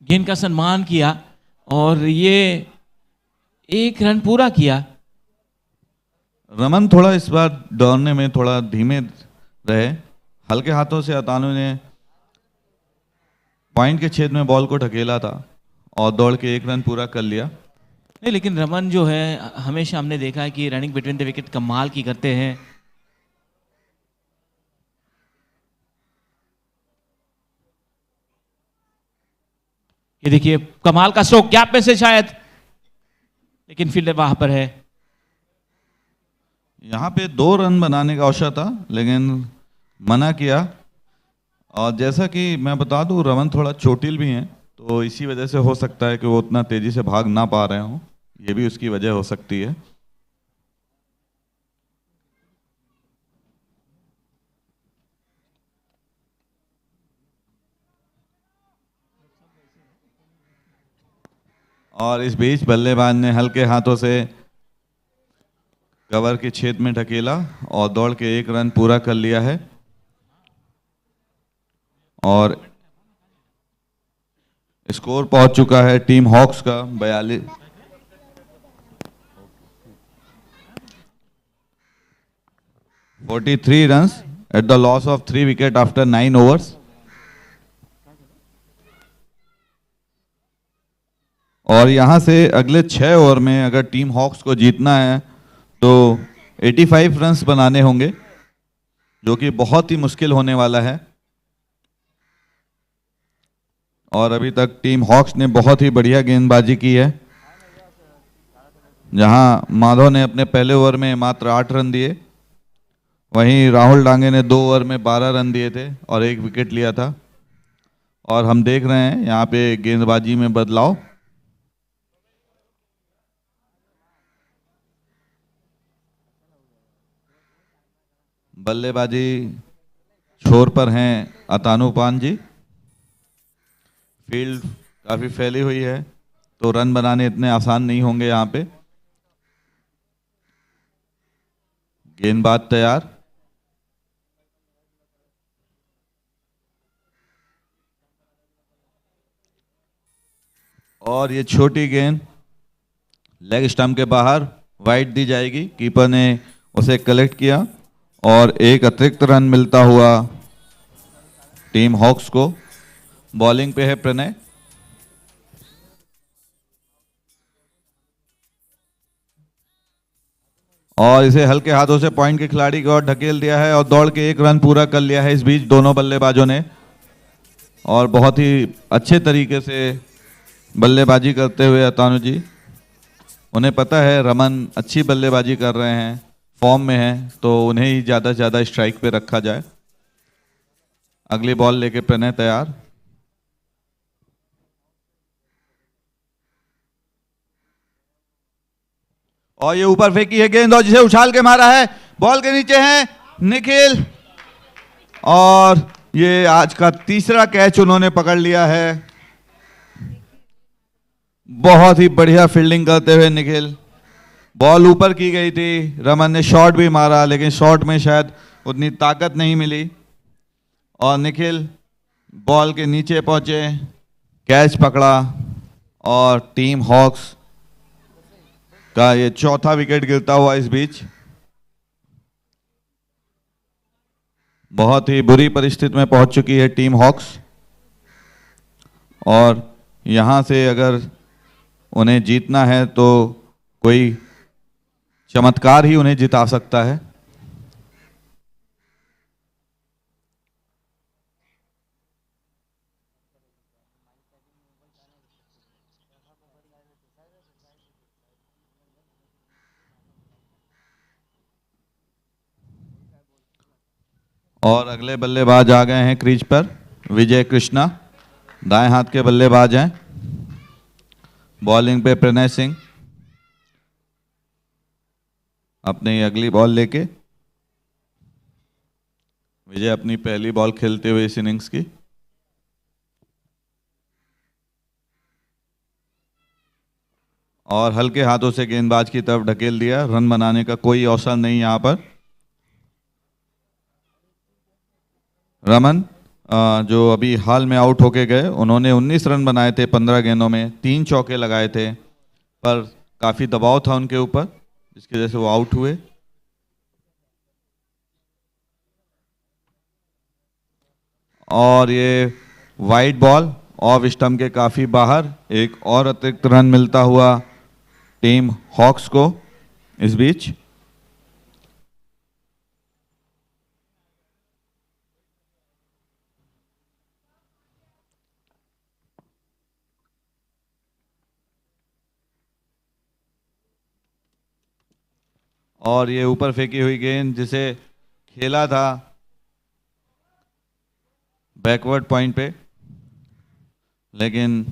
Speaker 2: गेंद का सम्मान किया और ये 1 रन पूरा किया।
Speaker 5: रमन थोड़ा इस बार दौड़ने में थोड़ा धीमे रहे, हल्के हाथों से अतानु ने पॉइंट के क्षेत्र में बॉल को ढकेला था और दौड़ के 1 रन पूरा कर लिया।
Speaker 2: नहीं, लेकिन रमन जो है हमेशा हमने देखा है कि रनिंग बिटवीन द विकेट कमाल की करते हैं। ये देखिए कमाल का स्ट्रोक, गैप में से शायद, लेकिन फील्डर वहां पर है।
Speaker 5: यहाँ पे 2 रन बनाने का अवसर था लेकिन मना किया। और जैसा कि मैं बता दूं, रमन थोड़ा चोटिल भी हैं, तो इसी वजह से हो सकता है कि वो उतना तेजी से भाग ना पा रहे हों, ये भी उसकी वजह हो सकती है। और इस बीच बल्लेबाज ने हल्के हाथों से कवर के क्षेत्र में ढकेला और दौड़ के 1 रन पूरा कर लिया है। और स्कोर पहुंच चुका है टीम हॉक्स का 43 runs at the loss of 3 wicket after 9 overs. और यहां से अगले 6 ओवर में अगर टीम हॉक्स को जीतना है तो 85 रन्स बनाने होंगे, जो कि बहुत ही मुश्किल होने वाला है। और अभी तक टीम हॉक्स ने बहुत ही बढ़िया गेंदबाजी की है, जहां माधव ने अपने पहले ओवर में मात्र 8 रन दिए, वहीं राहुल डांगे ने 2 ओवर में 12 रन दिए थे और 1 विकेट लिया था। और हम देख रहे हैं यहाँ पे गेंदबाजी में बदलाव। बल्लेबाजी छोर पर हैं अतानु पान जी। फील्ड काफी फैली हुई है तो रन बनाने इतने आसान नहीं होंगे यहाँ पे। गेंदबाज तैयार। और ये छोटी गेंद लेग स्टंप के बाहर वाइड दी जाएगी। कीपर ने उसे कलेक्ट किया और एक अतिरिक्त रन मिलता हुआ टीम हॉक्स को। बॉलिंग पे है प्रणय। और इसे हल्के हाथों से पॉइंट के खिलाड़ी की ओर ढकेल दिया है और दौड़ के 1 रन पूरा कर लिया है इस बीच दोनों बल्लेबाजों ने। और बहुत ही अच्छे तरीके से बल्लेबाजी करते हुए अतानु जी, उन्हें पता है रमन अच्छी बल्लेबाजी कर रहे हैं, फॉर्म में है, तो उन्हें ही ज़्यादा से ज़्यादा स्ट्राइक पे रखा जाए। अगली बॉल लेके प्रणय तैयार। और ये ऊपर फेंकी है गेंद और जिसे उछाल के मारा है। बॉल के नीचे है निखिल और ये आज का तीसरा कैच उन्होंने पकड़ लिया है। बहुत ही बढ़िया फील्डिंग करते हुए निखिल। बॉल ऊपर की गई थी, रमन ने शॉट भी मारा लेकिन शॉट में शायद उतनी ताकत नहीं मिली और निखिल बॉल के नीचे पहुंचे, कैच पकड़ा और टीम हॉक्स का ये चौथा विकेट गिरता हुआ इस बीच बहुत ही बुरी परिस्थिति में पहुंच चुकी है टीम हॉक्स, और यहाँ से अगर उन्हें जीतना है तो कोई चमत्कार ही उन्हें जिता सकता है। और अगले बल्लेबाज आ गए हैं क्रीज पर, विजय कृष्णा दाएं हाथ के बल्लेबाज हैं। बॉलिंग पे प्रणय सिंह अपनी अगली बॉल लेके, विजय अपनी पहली बॉल खेलते हुए इस इनिंग्स की। और हल्के हाथों से गेंदबाज की तरफ ढकेल दिया, रन बनाने का कोई अवसर नहीं यहां पर। रमन जो अभी हाल में आउट होके गए, उन्होंने 19 रन बनाए थे 15 गेंदों में, 3 चौके लगाए थे, पर काफी दबाव था उनके ऊपर जिसकी वजह से वो आउट हुए। और ये वाइड बॉल ऑफ स्टंप के काफी बाहर, एक और अतिरिक्त रन मिलता हुआ टीम हॉक्स को इस बीच। और ये ऊपर फेंकी हुई गेंद जिसे खेला था बैकवर्ड पॉइंट पे, लेकिन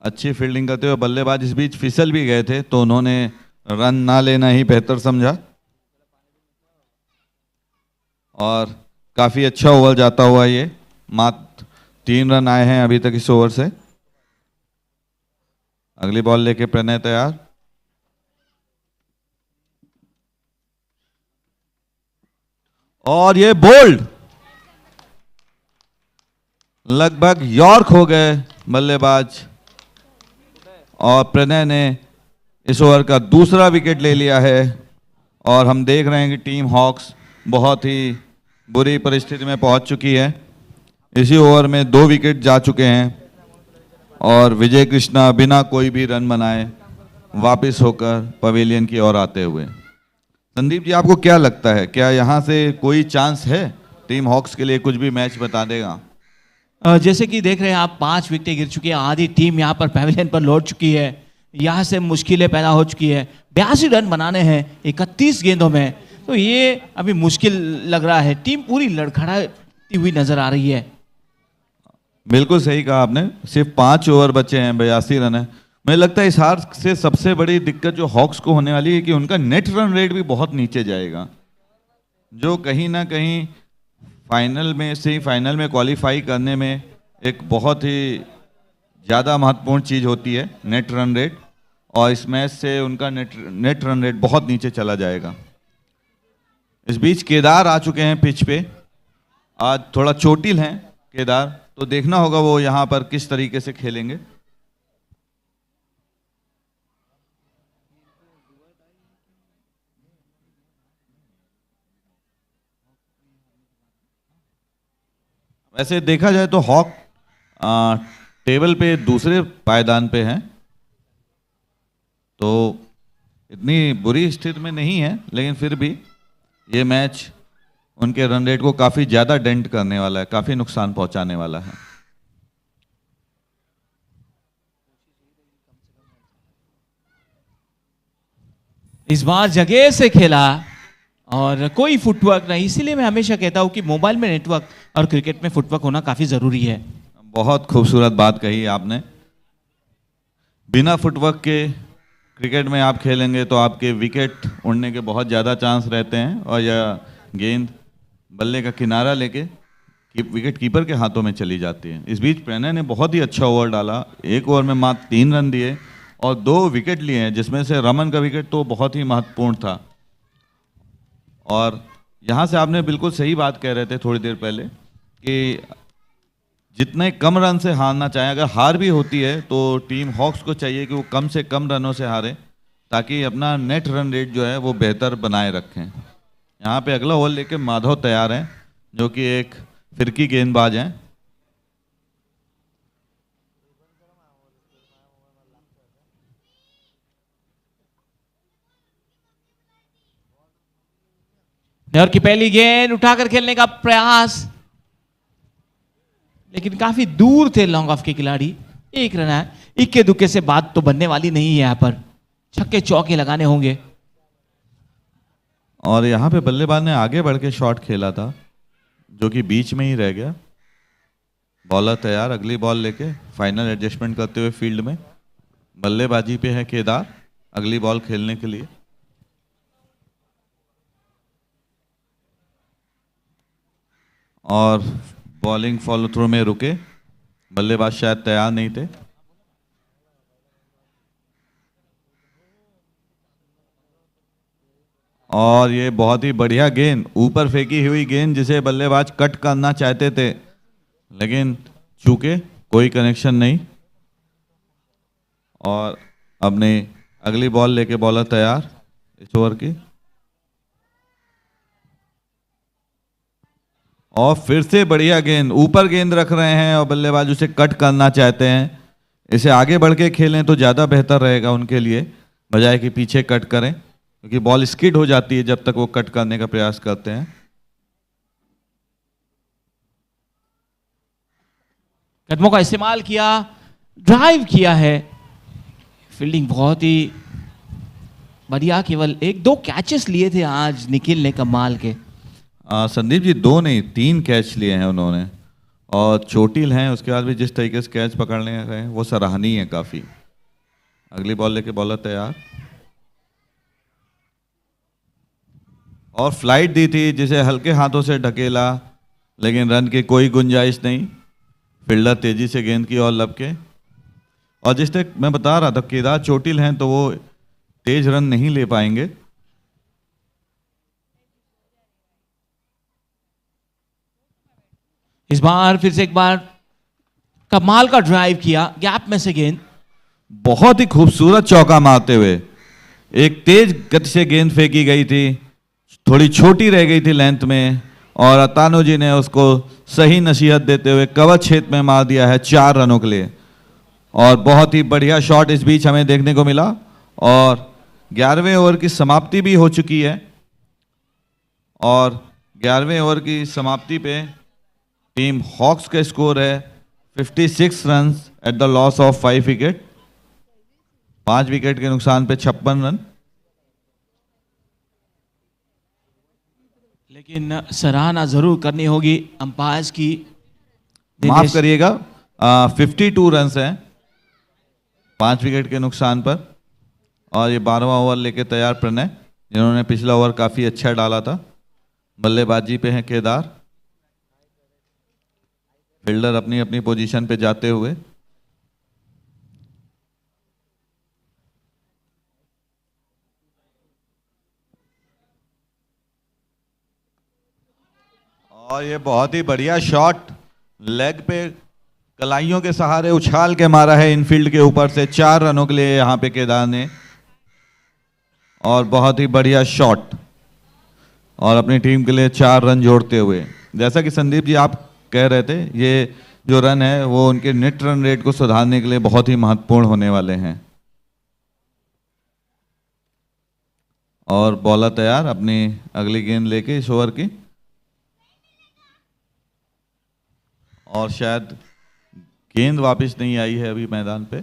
Speaker 5: अच्छी फील्डिंग करते हुए बल्लेबाज इस बीच फिसल भी गए थे, तो उन्होंने रन ना लेना ही बेहतर समझा और काफी अच्छा ओवर जाता हुआ ये, मात्र 3 रन आए हैं अभी तक इस ओवर से। अगली बॉल लेके प्रणय तैयार। और ये बोल्ड, लगभग यॉर्क हो गए बल्लेबाज, और प्रणय ने इस ओवर का दूसरा विकेट ले लिया है। और हम देख रहे हैं कि टीम हॉक्स बहुत ही बुरी परिस्थिति में पहुंच चुकी है। इसी ओवर में 2 विकेट जा चुके हैं और विजय कृष्णा बिना कोई भी रन बनाए वापस होकर पवेलियन की ओर आते हुए। संदीप जी, आपको क्या लगता है, क्या यहाँ से कोई चांस है टीम हॉक्स के लिए? कुछ भी मैच बता देगा।
Speaker 2: जैसे कि देख रहे हैं आप, 5 विकेटें गिर चुकी हैं, आधी टीम यहाँ पर पैवेलियन पर लौट चुकी है, यहाँ से मुश्किलें पैदा हो चुकी है। 82 रन बनाने हैं 31 गेंदों में, तो ये अभी मुश्किल लग रहा है। टीम पूरी लड़खड़ाती हुई नजर आ रही है।
Speaker 5: बिल्कुल सही कहा आपने, सिर्फ 5 ओवर बचे हैं, 82 रन है। मुझे लगता है इस हार से सबसे बड़ी दिक्कत जो हॉक्स को होने वाली है कि उनका नेट रन रेट भी बहुत नीचे जाएगा, जो कहीं ना कहीं फाइनल में, सेमीफाइनल में क्वालिफाई करने में एक बहुत ही ज़्यादा महत्वपूर्ण चीज़ होती है नेट रन रेट, और इस मैच से उनका नेट रन रेट बहुत नीचे चला जाएगा। इस बीच केदार आ चुके हैं पिच पे, आज थोड़ा चोटिल हैं केदार, तो देखना होगा वो यहाँ पर किस तरीके से खेलेंगे। वैसे देखा जाए तो हॉक टेबल पे दूसरे पायदान पे हैं, तो इतनी बुरी स्थिति में नहीं है, लेकिन फिर भी ये मैच उनके रन रेट को काफ़ी ज़्यादा डेंट करने वाला है, काफ़ी नुकसान पहुंचाने वाला है।
Speaker 2: इस बार जगह से खेला और कोई फुटवर्क नहीं, इसीलिए मैं हमेशा कहता हूं कि मोबाइल में नेटवर्क और क्रिकेट में फुटवर्क होना काफ़ी ज़रूरी है।
Speaker 5: बहुत खूबसूरत बात कही आपने। बिना फुटवर्क के क्रिकेट में आप खेलेंगे तो आपके विकेट उड़ने के बहुत ज़्यादा चांस रहते हैं, और यह गेंद बल्ले का किनारा लेके विकेट कीपर के हाथों में चली जाती है। इस बीच प्रणय ने बहुत ही अच्छा ओवर डाला, 1 ओवर में मात्र 3 रन दिए और 2 विकेट लिए हैं, जिसमें से रमन का विकेट तो बहुत ही महत्वपूर्ण था। और यहाँ से आपने बिल्कुल सही बात कह रहे थे थोड़ी देर पहले कि जितने कम रन से हारना चाहे, अगर हार भी होती है तो टीम हॉक्स को चाहिए कि वो कम से कम रनों से हारे, ताकि अपना नेट रन रेट जो है वो बेहतर बनाए रखें। यहाँ पे अगला ओवर लेके माधव तैयार हैं, जो कि एक फिरकी गेंदबाज हैं।
Speaker 2: और की पहली गेंद उठाकर खेलने का प्रयास, लेकिन काफी दूर थे लॉन्ग ऑफ के खिलाड़ी। एक रन है, इक्के दुक्के से बात तो बनने वाली नहीं है, यहां पर छक्के चौके लगाने होंगे।
Speaker 5: और यहाँ पे बल्लेबाज ने आगे बढ़ के शॉट खेला था, जो कि बीच में ही रह गया। बॉलर तैयार अगली बॉल लेके, फाइनल एडजस्टमेंट करते हुए फील्ड में। बल्लेबाजी पे है केदार अगली बॉल खेलने के लिए। और बॉलिंग फॉलो थ्रू में रुके, बल्लेबाज शायद तैयार नहीं थे। और ये बहुत ही बढ़िया गेंद, ऊपर फेंकी हुई गेंद जिसे बल्लेबाज कट करना चाहते थे, लेकिन चूके कोई कनेक्शन नहीं। और अपने अगली बॉल लेके बॉलर तैयार इस ओवर की। और फिर से बढ़िया गेंद, ऊपर गेंद रख रहे हैं और बल्लेबाज उसे कट करना चाहते हैं। इसे आगे बढ़ के खेलें तो ज़्यादा बेहतर रहेगा उनके लिए, बजाय कि पीछे कट करें, क्योंकि बॉल स्किड हो जाती है जब तक वो कट करने का प्रयास करते हैं।
Speaker 2: कदमों का इस्तेमाल किया, ड्राइव किया है, फील्डिंग बहुत ही बढ़िया। केवल 1-2 कैचेस लिए थे आज निखिल ने कमाल के।
Speaker 5: संदीप जी 2 नहीं 3 कैच लिए हैं उन्होंने, और चोटिल हैं, उसके बाद भी जिस तरीके से कैच पकड़ने गए वो सराहनीय है काफ़ी। अगली बॉल लेके बॉलर तैयार। और फ्लाइट दी थी जिसे हल्के हाथों से ढकेला, लेकिन रन की कोई गुंजाइश नहीं। फील्डर तेजी से गेंद की ओर लपके। और जिस तक मैं बता रहा था केदार चोटिल हैं तो वो तेज रन नहीं ले पाएंगे।
Speaker 2: इस बार फिर से एक बार कमाल का ड्राइव किया, गैप में से गेंद।
Speaker 5: बहुत ही खूबसूरत चौका मारते हुए, एक तेज गति से गेंद फेंकी गई थी, थोड़ी छोटी रह गई थी लेंथ में, और अतानु जी ने उसको सही नसीहत देते हुए कवच क्षेत्र में मार दिया है 4 रनों के लिए। और बहुत ही बढ़िया शॉट इस बीच हमें देखने को मिला। और 11वें ओवर की समाप्ति भी हो चुकी है, और 11वें ओवर की समाप्ति पे टीम हॉक्स का स्कोर है 56 runs at the loss of 5 wicket. 5 wicket के नुकसान पे 56 रन।
Speaker 2: लेकिन सराहना जरूर करनी होगी अंपायर्स की।
Speaker 5: माफ करिएगा 52 रन्स हैं 5 विकेट के नुकसान पर। और ये 12वां ओवर लेके तैयार प्रणय, जिन्होंने पिछला ओवर काफी अच्छा डाला था। बल्लेबाजी पे हैं केदार, फील्डर अपनी अपनी पोजीशन पे जाते हुए। और ये बहुत ही बढ़िया शॉट, लेग पे कलाइयों के सहारे उछाल के मारा है इनफील्ड के ऊपर से 4 रनों के लिए यहाँ पे केदार ने। और बहुत ही बढ़िया शॉट, और अपनी टीम के लिए 4 रन जोड़ते हुए। जैसा कि संदीप जी आप कह रहे थे, ये जो रन है वो उनके नेट रन रेट को सुधारने के लिए बहुत ही महत्वपूर्ण होने वाले हैं। और बॉलर तैयार अपनी अगली गेंद लेके इस ओवर की। और शायद गेंद वापस नहीं आई है अभी मैदान पे,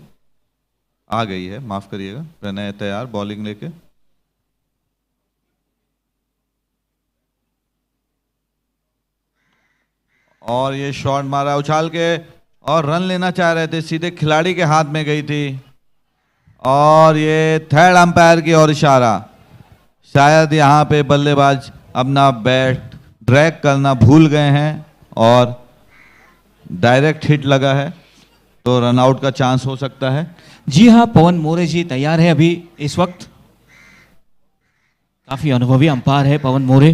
Speaker 5: आ गई है, माफ करिएगा। प्रणय तैयार बॉलिंग लेके। और ये शॉट मारा उछाल के, और रन लेना चाह रहे थे, सीधे खिलाड़ी के हाथ में गई थी। और ये थर्ड अंपायर की ओर इशारा। शायद यहाँ पे बल्लेबाज अपना बैट ड्रैग करना भूल गए हैं और डायरेक्ट हिट लगा है, तो रन आउट का चांस हो सकता है।
Speaker 2: जी हाँ, पवन मोरे जी तैयार है अभी इस वक्त। काफी अनुभवी अंपायर है पवन मोरे।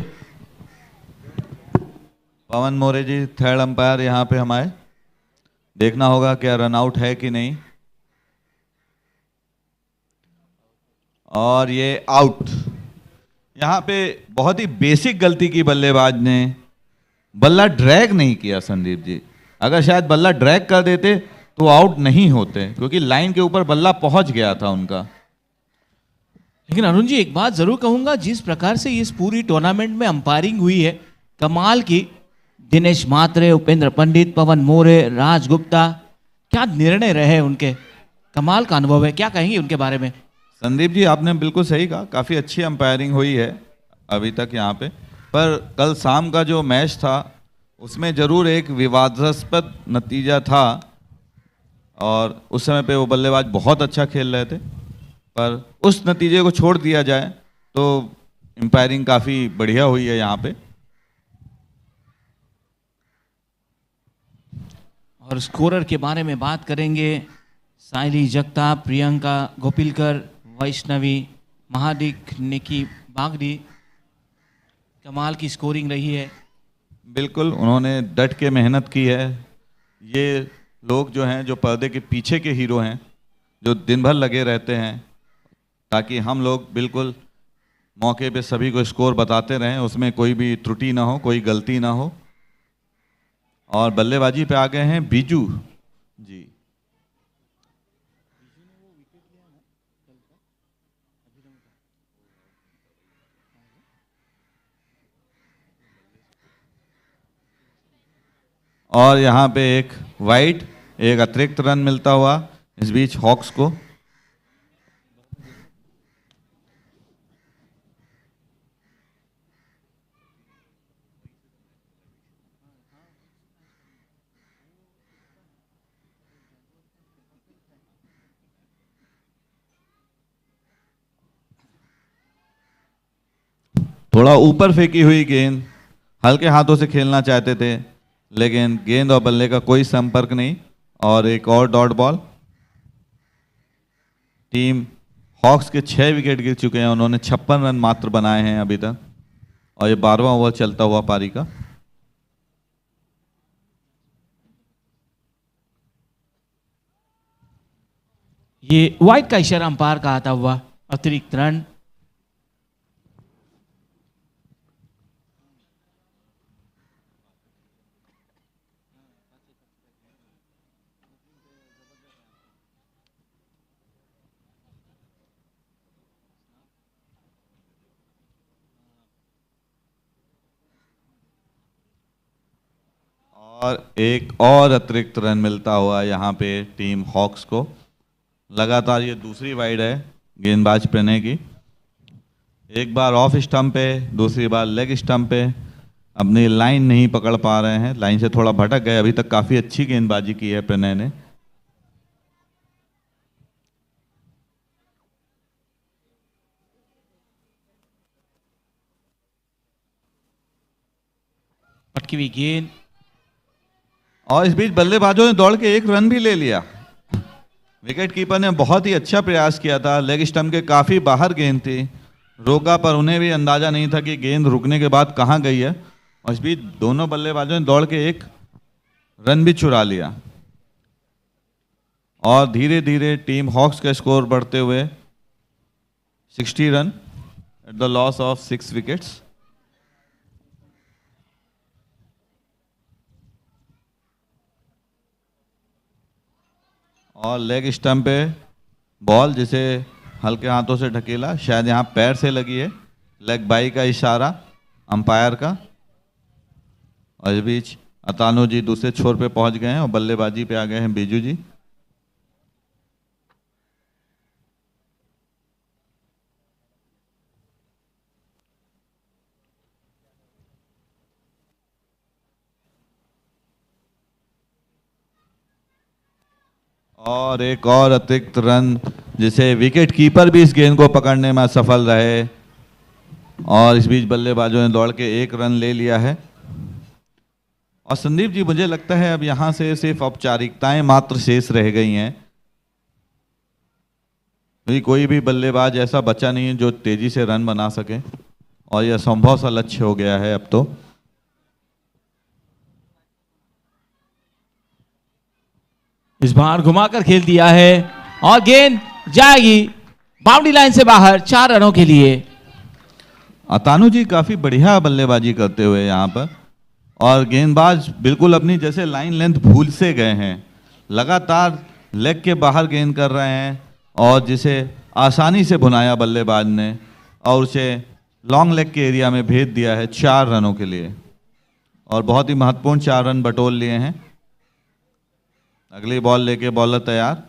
Speaker 5: पवन मोरे जी थर्ड अंपायर यहाँ पे हमारे। देखना होगा क्या रन आउट है कि नहीं। और ये आउट, यहाँ पे बहुत ही बेसिक गलती की बल्लेबाज ने, बल्ला ड्रैग नहीं किया संदीप जी। अगर शायद बल्ला ड्रैग कर देते तो आउट नहीं होते, क्योंकि लाइन के ऊपर बल्ला पहुंच गया था उनका।
Speaker 2: लेकिन अरुण जी एक बात जरूर कहूंगा, जिस प्रकार से इस पूरी टूर्नामेंट में अंपायरिंग हुई है कमाल की, दिनेश मात्रे, उपेंद्र पंडित, पवन मोरे, राज गुप्ता, क्या निर्णय रहे उनके, कमाल का अनुभव है। क्या कहेंगे उनके बारे में?
Speaker 5: संदीप जी आपने बिल्कुल सही कहा, काफ़ी अच्छी अंपायरिंग हुई है अभी तक यहाँ पे। पर कल शाम का जो मैच था उसमें ज़रूर एक विवादास्पद नतीजा था, और उस समय पे वो बल्लेबाज बहुत अच्छा खेल रहे थे, पर उस नतीजे को छोड़ दिया जाए तो अंपायरिंग काफ़ी बढ़िया हुई है यहाँ पे।
Speaker 2: और स्कोरर के बारे में बात करेंगे, साइली जगताप, प्रियंका गोपिलकर, वैष्णवी महाडिक, निकी बागड़ी, कमाल की स्कोरिंग रही है।
Speaker 5: बिल्कुल, उन्होंने डट के मेहनत की है। ये लोग जो हैं, जो पर्दे के पीछे के हीरो हैं, जो दिन भर लगे रहते हैं ताकि हम लोग बिल्कुल मौके पे सभी को स्कोर बताते रहें, उसमें कोई भी त्रुटि ना हो, कोई गलती ना हो। और बल्लेबाजी पे आ गए हैं बीजू जी। और यहाँ पे एक वाइड, एक अतिरिक्त रन मिलता हुआ इस बीच हॉक्स को। थोड़ा ऊपर फेंकी हुई गेंद, हल्के हाथों से खेलना चाहते थे, लेकिन गेंद और बल्ले का कोई संपर्क नहीं, और एक और डॉट बॉल। टीम हॉक्स के 6 विकेट गिर चुके हैं, उन्होंने 56 रन मात्र बनाए हैं अभी तक, और ये 12वां ओवर चलता हुआ पारी का।
Speaker 2: ये वाइड का इशारा अंपायर का आता हुआ अतिरिक्त रन।
Speaker 5: और एक और अतिरिक्त रन मिलता हुआ यहाँ पे टीम हॉक्स को। लगातार ये दूसरी वाइड है गेंदबाज प्रणय की, एक बार ऑफ स्टंप पे, दूसरी बार लेग स्टंप पे। अपनी लाइन नहीं पकड़ पा रहे हैं, लाइन से थोड़ा भटक गए। अभी तक काफ़ी अच्छी गेंदबाजी की है प्रणय ने।
Speaker 2: पटकी हुई गेंद,
Speaker 5: और इस बीच बल्लेबाजों ने दौड़ के एक रन भी ले लिया। विकेट कीपर ने बहुत ही अच्छा प्रयास किया था, लेग स्टंप के काफ़ी बाहर गेंद थी, रोका, पर उन्हें भी अंदाज़ा नहीं था कि गेंद रुकने के बाद कहाँ गई है। और इस बीच दोनों बल्लेबाजों ने दौड़ के एक रन भी चुरा लिया, और धीरे धीरे टीम हॉक्स का स्कोर बढ़ते हुए 60 run at the loss of 6 wickets. और लेग स्टंप पे बॉल, जिसे हल्के हाथों से ढकेला, शायद यहाँ पैर से लगी है, लेग बाई का इशारा अंपायर का। और इस बीच अतानु जी दूसरे छोर पे पहुंच गए हैं और बल्लेबाजी पे आ गए हैं बीजू जी। और एक और अतिरिक्त रन, जिसे विकेट कीपर भी इस गेंद को पकड़ने में सफल रहे, और इस बीच बल्लेबाजों ने दौड़ के एक रन ले लिया है। और संदीप जी, मुझे लगता है अब यहाँ से सिर्फ औपचारिकताएं मात्र शेष रह गई हैं, क्योंकि कोई भी बल्लेबाज ऐसा बचा नहीं है जो तेजी से रन बना सके, और यह असंभव सा लक्ष्य हो गया है अब तो।
Speaker 2: इस बार घुमाकर खेल दिया है और गेंद जाएगी बाउंड्री लाइन से बाहर 4 रनों के लिए।
Speaker 5: अतानु जी काफ़ी बढ़िया बल्लेबाजी करते हुए यहाँ पर, और गेंदबाज बिल्कुल अपनी जैसे लाइन लेंथ भूल से गए हैं, लगातार लेग के बाहर गेंद कर रहे हैं और जिसे आसानी से भुनाया बल्लेबाज ने और उसे लॉन्ग लेग के एरिया में भेज दिया है 4 रनों के लिए, और बहुत ही महत्वपूर्ण 4 रन बटोर लिए हैं। अगली बॉल लेके बॉलर तैयार।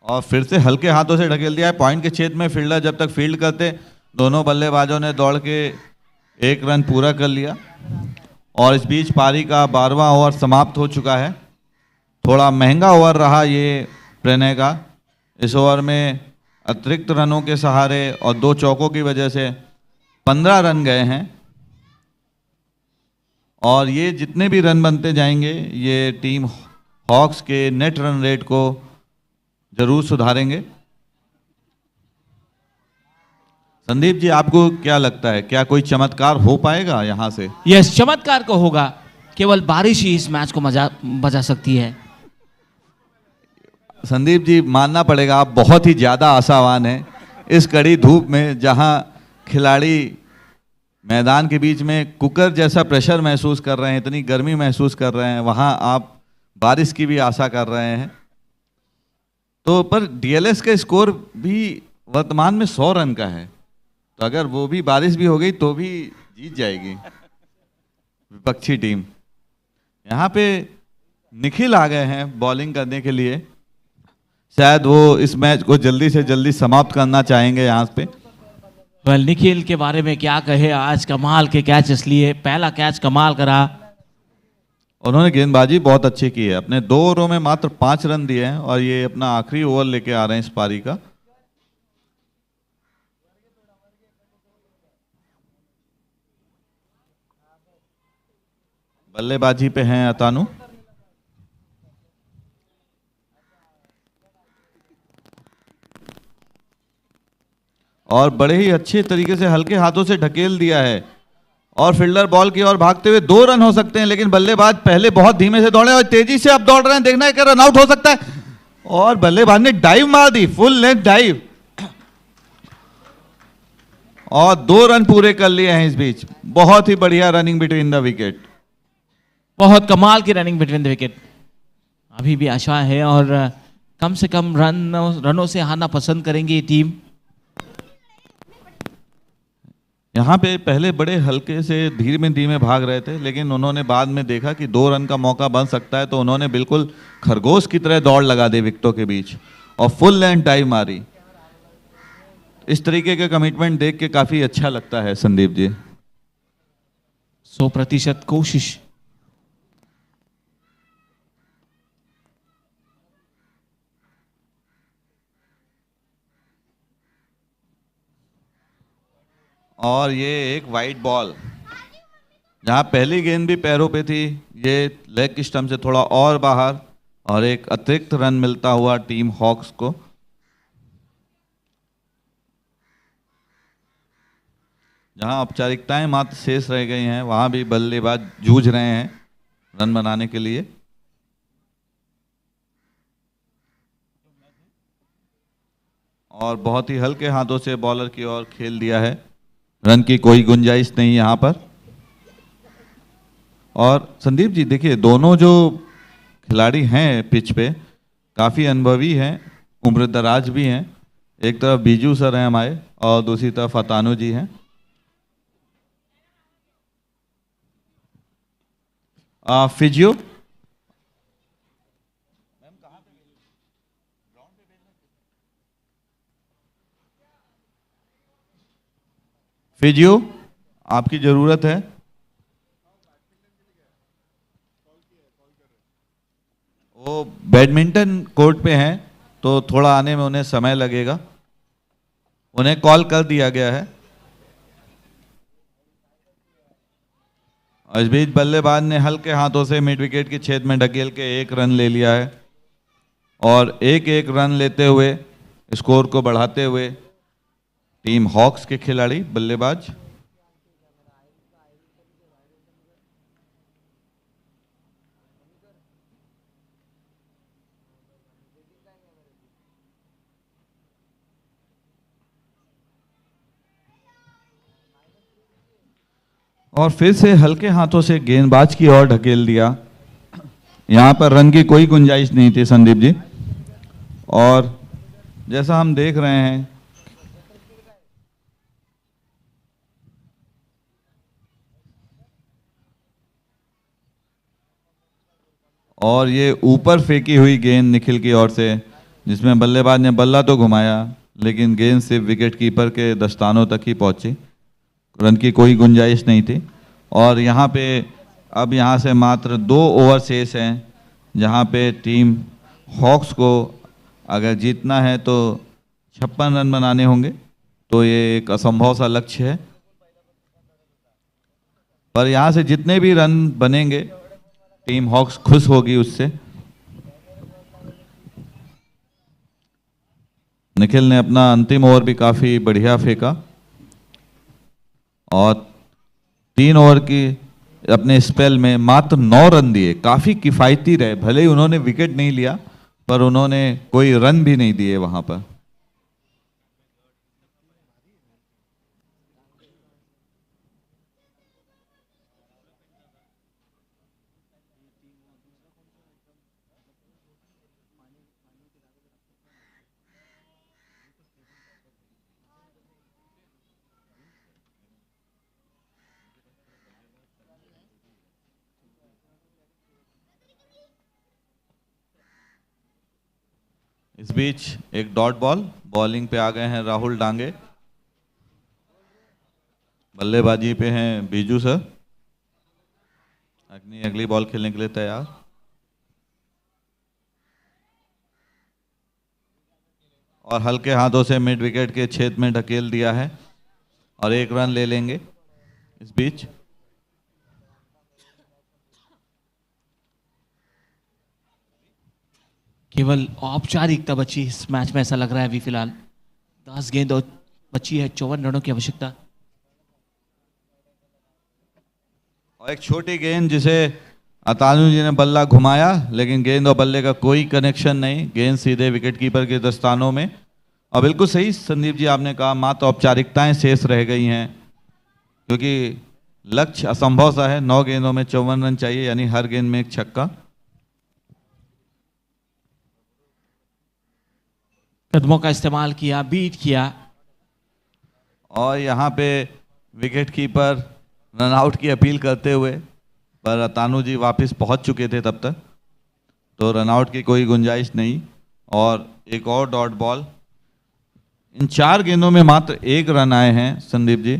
Speaker 5: और फिर से हल्के हाथों से ढकेल दिया है पॉइंट के छेद में। फील्डर जब तक फील्ड करते, दोनों बल्लेबाजों ने दौड़ के 1 रन पूरा कर लिया, और इस बीच पारी का 12वां ओवर समाप्त हो चुका है। थोड़ा महंगा ओवर रहा ये प्रणय का। इस ओवर में अतिरिक्त रनों के सहारे और 2 चौकों की वजह से 15 रन गए हैं, और ये जितने भी रन बनते जाएंगे ये टीम हॉक्स के नेट रन रेट को जरूर सुधारेंगे। संदीप जी, आपको क्या लगता है, क्या कोई चमत्कार हो पाएगा यहां से?
Speaker 2: यस, चमत्कार को होगा। केवल बारिश ही इस मैच को बचा सकती है।
Speaker 5: संदीप जी, मानना पड़ेगा आप बहुत ही ज्यादा आशावान हैं। इस कड़ी धूप में जहां खिलाड़ी मैदान के बीच में कुकर जैसा प्रेशर महसूस कर रहे हैं, इतनी गर्मी महसूस कर रहे हैं, वहां आप बारिश की भी आशा कर रहे हैं। तो पर डीएलएस का स्कोर भी वर्तमान में 100 रन का है, तो अगर वो भी बारिश भी हो गई तो भी जीत जाएगी विपक्षी टीम। यहाँ पे निखिल आ गए हैं बॉलिंग करने के लिए, शायद वो इस मैच को जल्दी से जल्दी समाप्त करना चाहेंगे यहाँ पे।
Speaker 2: वेल, निखिल के बारे में क्या कहे, आज कमाल के कैच इसलिए, पहला कैच कमाल करा।
Speaker 5: उन्होंने गेंदबाजी बहुत अच्छी की है, अपने 2 ओवरों में मात्र 5 रन दिए हैं, और ये अपना आखिरी ओवर लेके आ रहे हैं इस पारी का। बल्लेबाजी पे हैं अतानु। और बड़े ही अच्छे तरीके से हल्के हाथों से ढकेल दिया है, और फील्डर बॉल की ओर भागते हुए 2 रन हो सकते हैं, लेकिन बल्लेबाज पहले बहुत धीमे से दौड़े और तेजी से अब दौड़ रहे हैं। देखना है कि रन आउट हो सकता है, और बल्लेबाज ने डाइव मार दी, फुल लेंथ डाइव, और 2 रन पूरे कर लिए हैं इस बीच। बहुत ही बढ़िया रनिंग बिटवीन द विकेट,
Speaker 2: बहुत कमाल की रनिंग बिटवीन द विकेट। अभी भी आशा है, और कम से कम रनों से हारना पसंद करेंगी टीम।
Speaker 5: यहाँ पे पहले बड़े हल्के से धीमे धीमे भाग रहे थे, लेकिन उन्होंने बाद में देखा कि 2 रन का मौका बन सकता है, तो उन्होंने बिल्कुल खरगोश की तरह दौड़ लगा दी विकेटों के बीच और फुल लेंथ डाइव मारी। इस तरीके का कमिटमेंट देख के काफी अच्छा लगता है संदीप जी।
Speaker 2: 100% कोशिश।
Speaker 5: और ये एक वाइड बॉल, जहां पहली गेंद भी पैरों पे थी, ये लेग की स्टंप से थोड़ा और बाहर, और एक अतिरिक्त रन मिलता हुआ टीम हॉक्स को। जहां औपचारिकताएं मात्र शेष रह गई हैं, वहां भी बल्लेबाज जूझ रहे हैं रन बनाने के लिए। और बहुत ही हल्के हाथों से बॉलर की ओर खेल दिया है, रन की कोई गुंजाइश नहीं यहां पर। और संदीप जी देखिए, दोनों जो खिलाड़ी हैं पिच पे काफ़ी अनुभवी हैं, उम्र दराज भी हैं। एक तरफ बीजू सर हैं हमारे, और दूसरी तरफ अतानु जी हैं। फिजियो, फिजियो आपकी ज़रूरत है। वो बैडमिंटन कोर्ट पे हैं, तो थोड़ा आने में उन्हें समय लगेगा, उन्हें कॉल कर दिया गया है। इस बीच बल्लेबाज ने हल्के हाथों से मिड विकेट के छेद में ढकेल के 1 रन ले लिया है, और 1-1 रन लेते हुए स्कोर को बढ़ाते हुए टीम हॉक्स के खिलाड़ी बल्लेबाज। और फिर से हल्के हाथों से गेंदबाज की ओर ढकेल दिया। यहाँ पर रन की कोई गुंजाइश नहीं थी संदीप जी। और जैसा हम देख रहे हैं और ये ऊपर फेंकी हुई गेंद निखिल की ओर से, जिसमें बल्लेबाज ने बल्ला तो घुमाया लेकिन गेंद सिर्फ विकेट कीपर के दस्तानों तक ही पहुंची। रन की कोई गुंजाइश नहीं थी। और यहाँ पे अब यहाँ से मात्र 2 ओवर शेष हैं, जहाँ पे टीम हॉक्स को अगर जीतना है तो 56 रन बनाने होंगे। तो ये एक असंभव सा लक्ष्य है, पर यहाँ से जितने भी रन बनेंगे टीम हॉक्स खुश होगी उससे। निखिल ने अपना अंतिम ओवर भी काफी बढ़िया फेंका और 3 ओवर की अपने स्पेल में मात्र 9 रन दिए। काफी किफायती रहे, भले ही उन्होंने विकेट नहीं लिया पर उन्होंने कोई रन भी नहीं दिए वहां पर। इस बीच एक डॉट बॉल, बॉलिंग पे आ गए हैं राहुल डांगे, बल्लेबाजी पे हैं बीजू सर। अगली बॉल खेलने के लिए तैयार। और हल्के हाथों से मिड विकेट के छेद में ढकेल दिया है और 1 रन ले लेंगे। इस बीच
Speaker 2: केवल औपचारिकता बची इस मैच में, ऐसा लग रहा है अभी फिलहाल। 10 गेंद और बची है, 54 रनों की आवश्यकता।
Speaker 5: और एक छोटी गेंद जिसे अतानु जी ने बल्ला घुमाया, लेकिन गेंद और बल्ले का कोई कनेक्शन नहीं, गेंद सीधे विकेट कीपर के दस्तानों में। और बिल्कुल सही संदीप जी आपने कहा, मात्र औपचारिकताएं शेष रह गई हैं, क्योंकि लक्ष्य असंभव सा है। 9 गेंदों में 54 रन चाहिए, यानी हर गेंद में 1 छक्का।
Speaker 2: कदमों का इस्तेमाल किया, बीट किया।
Speaker 5: और यहाँ पे विकेट कीपर रन आउट की अपील करते हुए, पर अतानु जी वापस पहुंच चुके थे तब तक, तो रन आउट की कोई गुंजाइश नहीं। और एक और डॉट बॉल। इन 4 गेंदों में मात्र 1 रन आए हैं संदीप जी,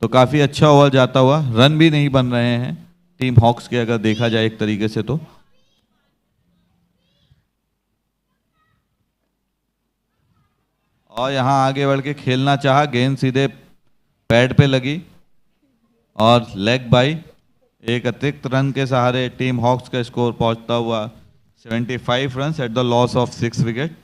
Speaker 5: तो काफ़ी अच्छा ओवर जाता हुआ। रन भी नहीं बन रहे हैं टीम हॉक्स के, अगर देखा जाए एक तरीके से तो। और यहाँ आगे बढ़ के खेलना चाहा, गेंद सीधे पैड पे लगी और लेग बाई। एक अतिरिक्त रन के सहारे टीम हॉक्स का स्कोर पहुंचता हुआ 75 run at the loss of 6 wicket.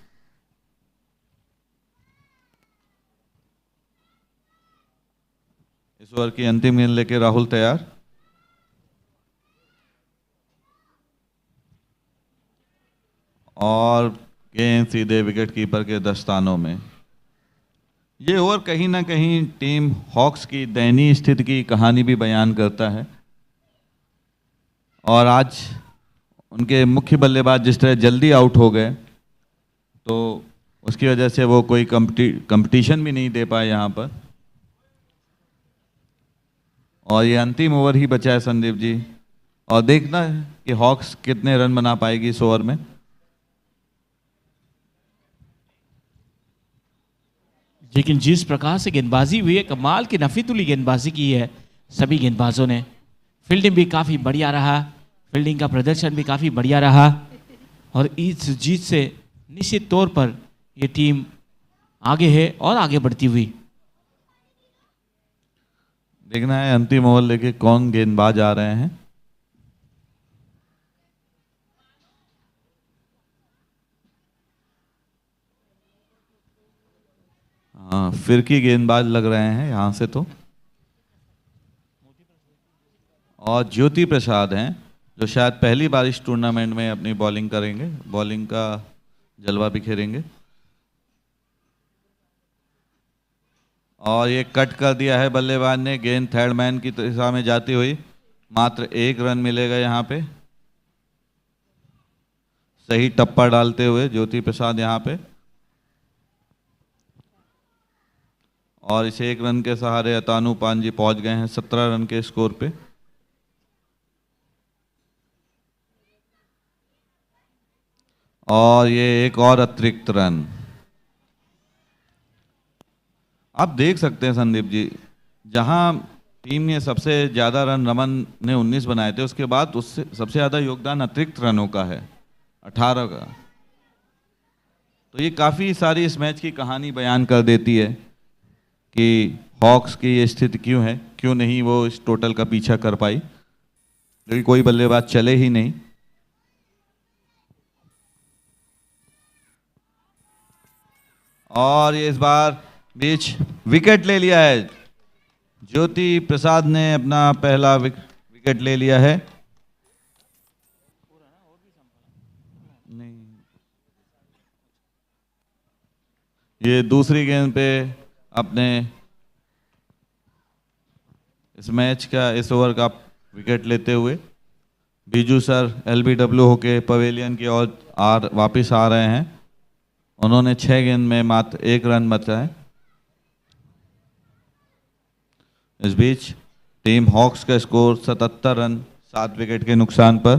Speaker 5: इस ओवर की अंतिम गेंद लेके राहुल तैयार। और गेंद सीधे विकेट कीपर के दस्तानों में। ये ओवर कहीं ना कहीं टीम हॉक्स की दयनीय स्थिति की कहानी भी बयान करता है। और आज उनके मुख्य बल्लेबाज जिस तरह जल्दी आउट हो गए, तो उसकी वजह से वो कोई कंपटीशन भी नहीं दे पाए यहाँ पर। और ये अंतिम ओवर ही बचा है संदीप जी, और देखना है कि हॉक्स कितने रन बना पाएगी इस ओवर में।
Speaker 2: लेकिन जिस प्रकार से गेंदबाजी हुई है, कमाल की नफीतुली गेंदबाजी की है सभी गेंदबाजों ने। फील्डिंग भी काफ़ी बढ़िया रहा, फील्डिंग का प्रदर्शन भी काफ़ी बढ़िया रहा। और इस जीत से निश्चित तौर पर ये टीम आगे है और आगे बढ़ती हुई।
Speaker 5: देखना है अंतिम ओवर लेके कौन गेंदबाज आ रहे हैं। हाँ, फिरकी गेंदबाज लग रहे हैं यहाँ से तो। और ज्योति प्रसाद हैं, जो शायद पहली बार इस टूर्नामेंट में अपनी बॉलिंग करेंगे, बॉलिंग का जलवा बिखेरेंगे। और ये कट कर दिया है बल्लेबाज ने, गेंद थर्ड मैन की दिशा में जाती हुई। मात्र 1 रन मिलेगा यहाँ पे, सही टप्पा डालते हुए ज्योति प्रसाद यहाँ पे। और इस 1 रन के सहारे अतानु पांजी पहुंच गए हैं 17 रन के स्कोर पे। और ये एक और अतिरिक्त रन। आप देख सकते हैं संदीप जी, जहां टीम ने सबसे ज़्यादा रन, रमन ने 19 बनाए थे, उसके बाद उससे सबसे ज़्यादा योगदान अतिरिक्त रनों का है, 18 का। तो ये काफ़ी सारी इस मैच की कहानी बयान कर देती है कि हॉक्स की ये स्थिति क्यों है, क्यों नहीं वो इस टोटल का पीछा कर पाई, क्योंकि कोई बल्लेबाज चले ही नहीं। और ये इस बार बीच विकेट ले लिया है, ज्योति प्रसाद ने अपना पहला विकेट ले लिया है। नहीं, ये दूसरी गेंद पे अपने इस मैच का, इस ओवर का विकेट लेते हुए बीजू सर LBW होके पवेलियन की ओर वापिस आ रहे हैं। उन्होंने 6 गेंद में मात्र 1 रन बचाए। इस बीच टीम हॉक्स का स्कोर 77 रन 7 विकेट के नुकसान पर।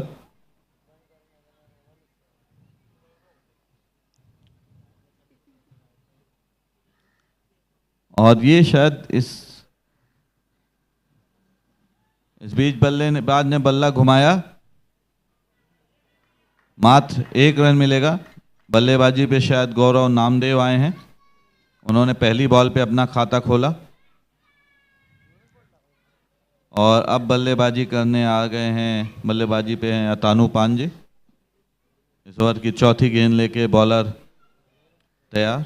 Speaker 5: और ये शायद इस बीच बल्लेबाज ने बल्ला घुमाया, मात्र 1 रन मिलेगा। बल्लेबाजी पे शायद गौरव नामदेव आए हैं, उन्होंने पहली बॉल पे अपना खाता खोला और अब बल्लेबाजी करने आ गए हैं। बल्लेबाजी पे हैं अतानु पांजे। इस ओवर की चौथी गेंद लेके बॉलर तैयार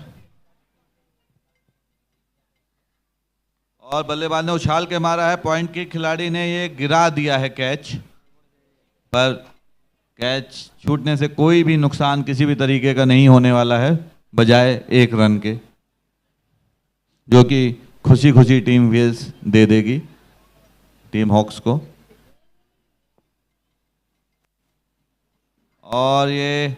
Speaker 5: और बल्लेबाज ने उछाल के मारा है। पॉइंट के खिलाड़ी ने ये गिरा दिया है कैच, पर कैच छूटने से कोई भी नुकसान किसी भी तरीके का नहीं होने वाला है, बजाय 1 रन के, जो कि खुशी खुशी टीम वेल्स दे देगी टीम हॉक्स को। और ये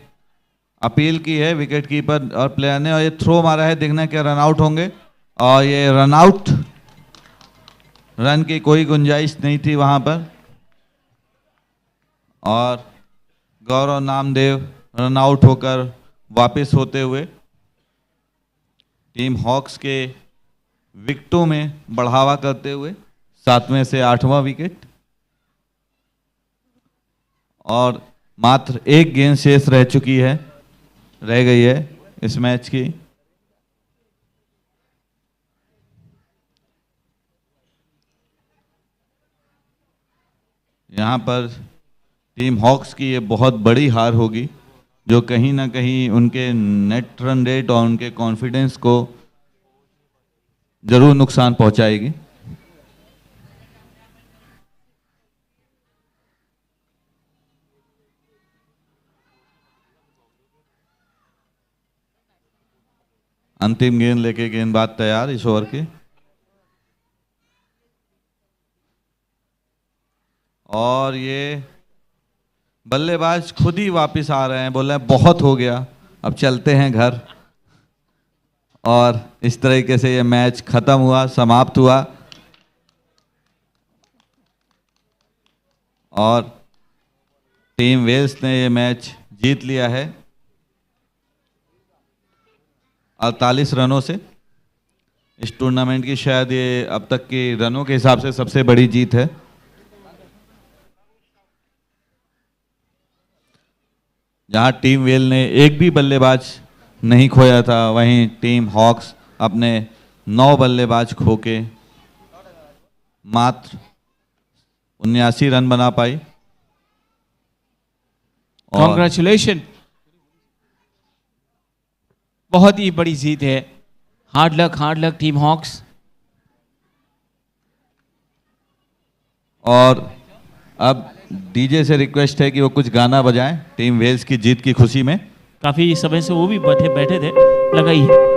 Speaker 5: अपील की है विकेट कीपर और प्लेयर ने, और ये थ्रो मारा है, देखना क्या रन आउट होंगे। और ये रन आउट, रन की कोई गुंजाइश नहीं थी वहां पर। और गौरव नामदेव रन आउट होकर वापस होते हुए टीम हॉक्स के विकेटों में बढ़ावा करते हुए 7वें से 8वां विकेट। और मात्र 1 गेंद शेष रह गई है इस मैच की। यहाँ पर टीम हॉक्स की ये बहुत बड़ी हार होगी, जो कहीं ना कहीं उनके नेट रन रेट और उनके कॉन्फिडेंस को जरूर नुकसान पहुंचाएगी। अंतिम गेंद लेके गेंदबाज तैयार इस ओवर के। और ये बल्लेबाज खुद ही वापस आ रहे हैं, बोल रहे हैं बहुत हो गया, अब चलते हैं घर। और इस तरीके से ये मैच खत्म हुआ, समाप्त हुआ। और टीम वेल्स ने ये मैच जीत लिया है 48 रनों से। इस टूर्नामेंट की शायद ये अब तक की रनों के हिसाब से सबसे बड़ी जीत है। जहां टीम वेल ने एक भी बल्लेबाज नहीं खोया था, वहीं टीम हॉक्स अपने 9 बल्लेबाज खो के मात्र 79 रन बना पाई।
Speaker 2: कॉन्ग्रेचुलेशन, बहुत ही बड़ी जीत है। Hard luck team Hawks.
Speaker 5: और अब डीजे से रिक्वेस्ट है कि वो कुछ गाना बजाएं टीम वेल्स की जीत की खुशी में।
Speaker 2: काफी समय से वो भी बैठे थे, लगाइए।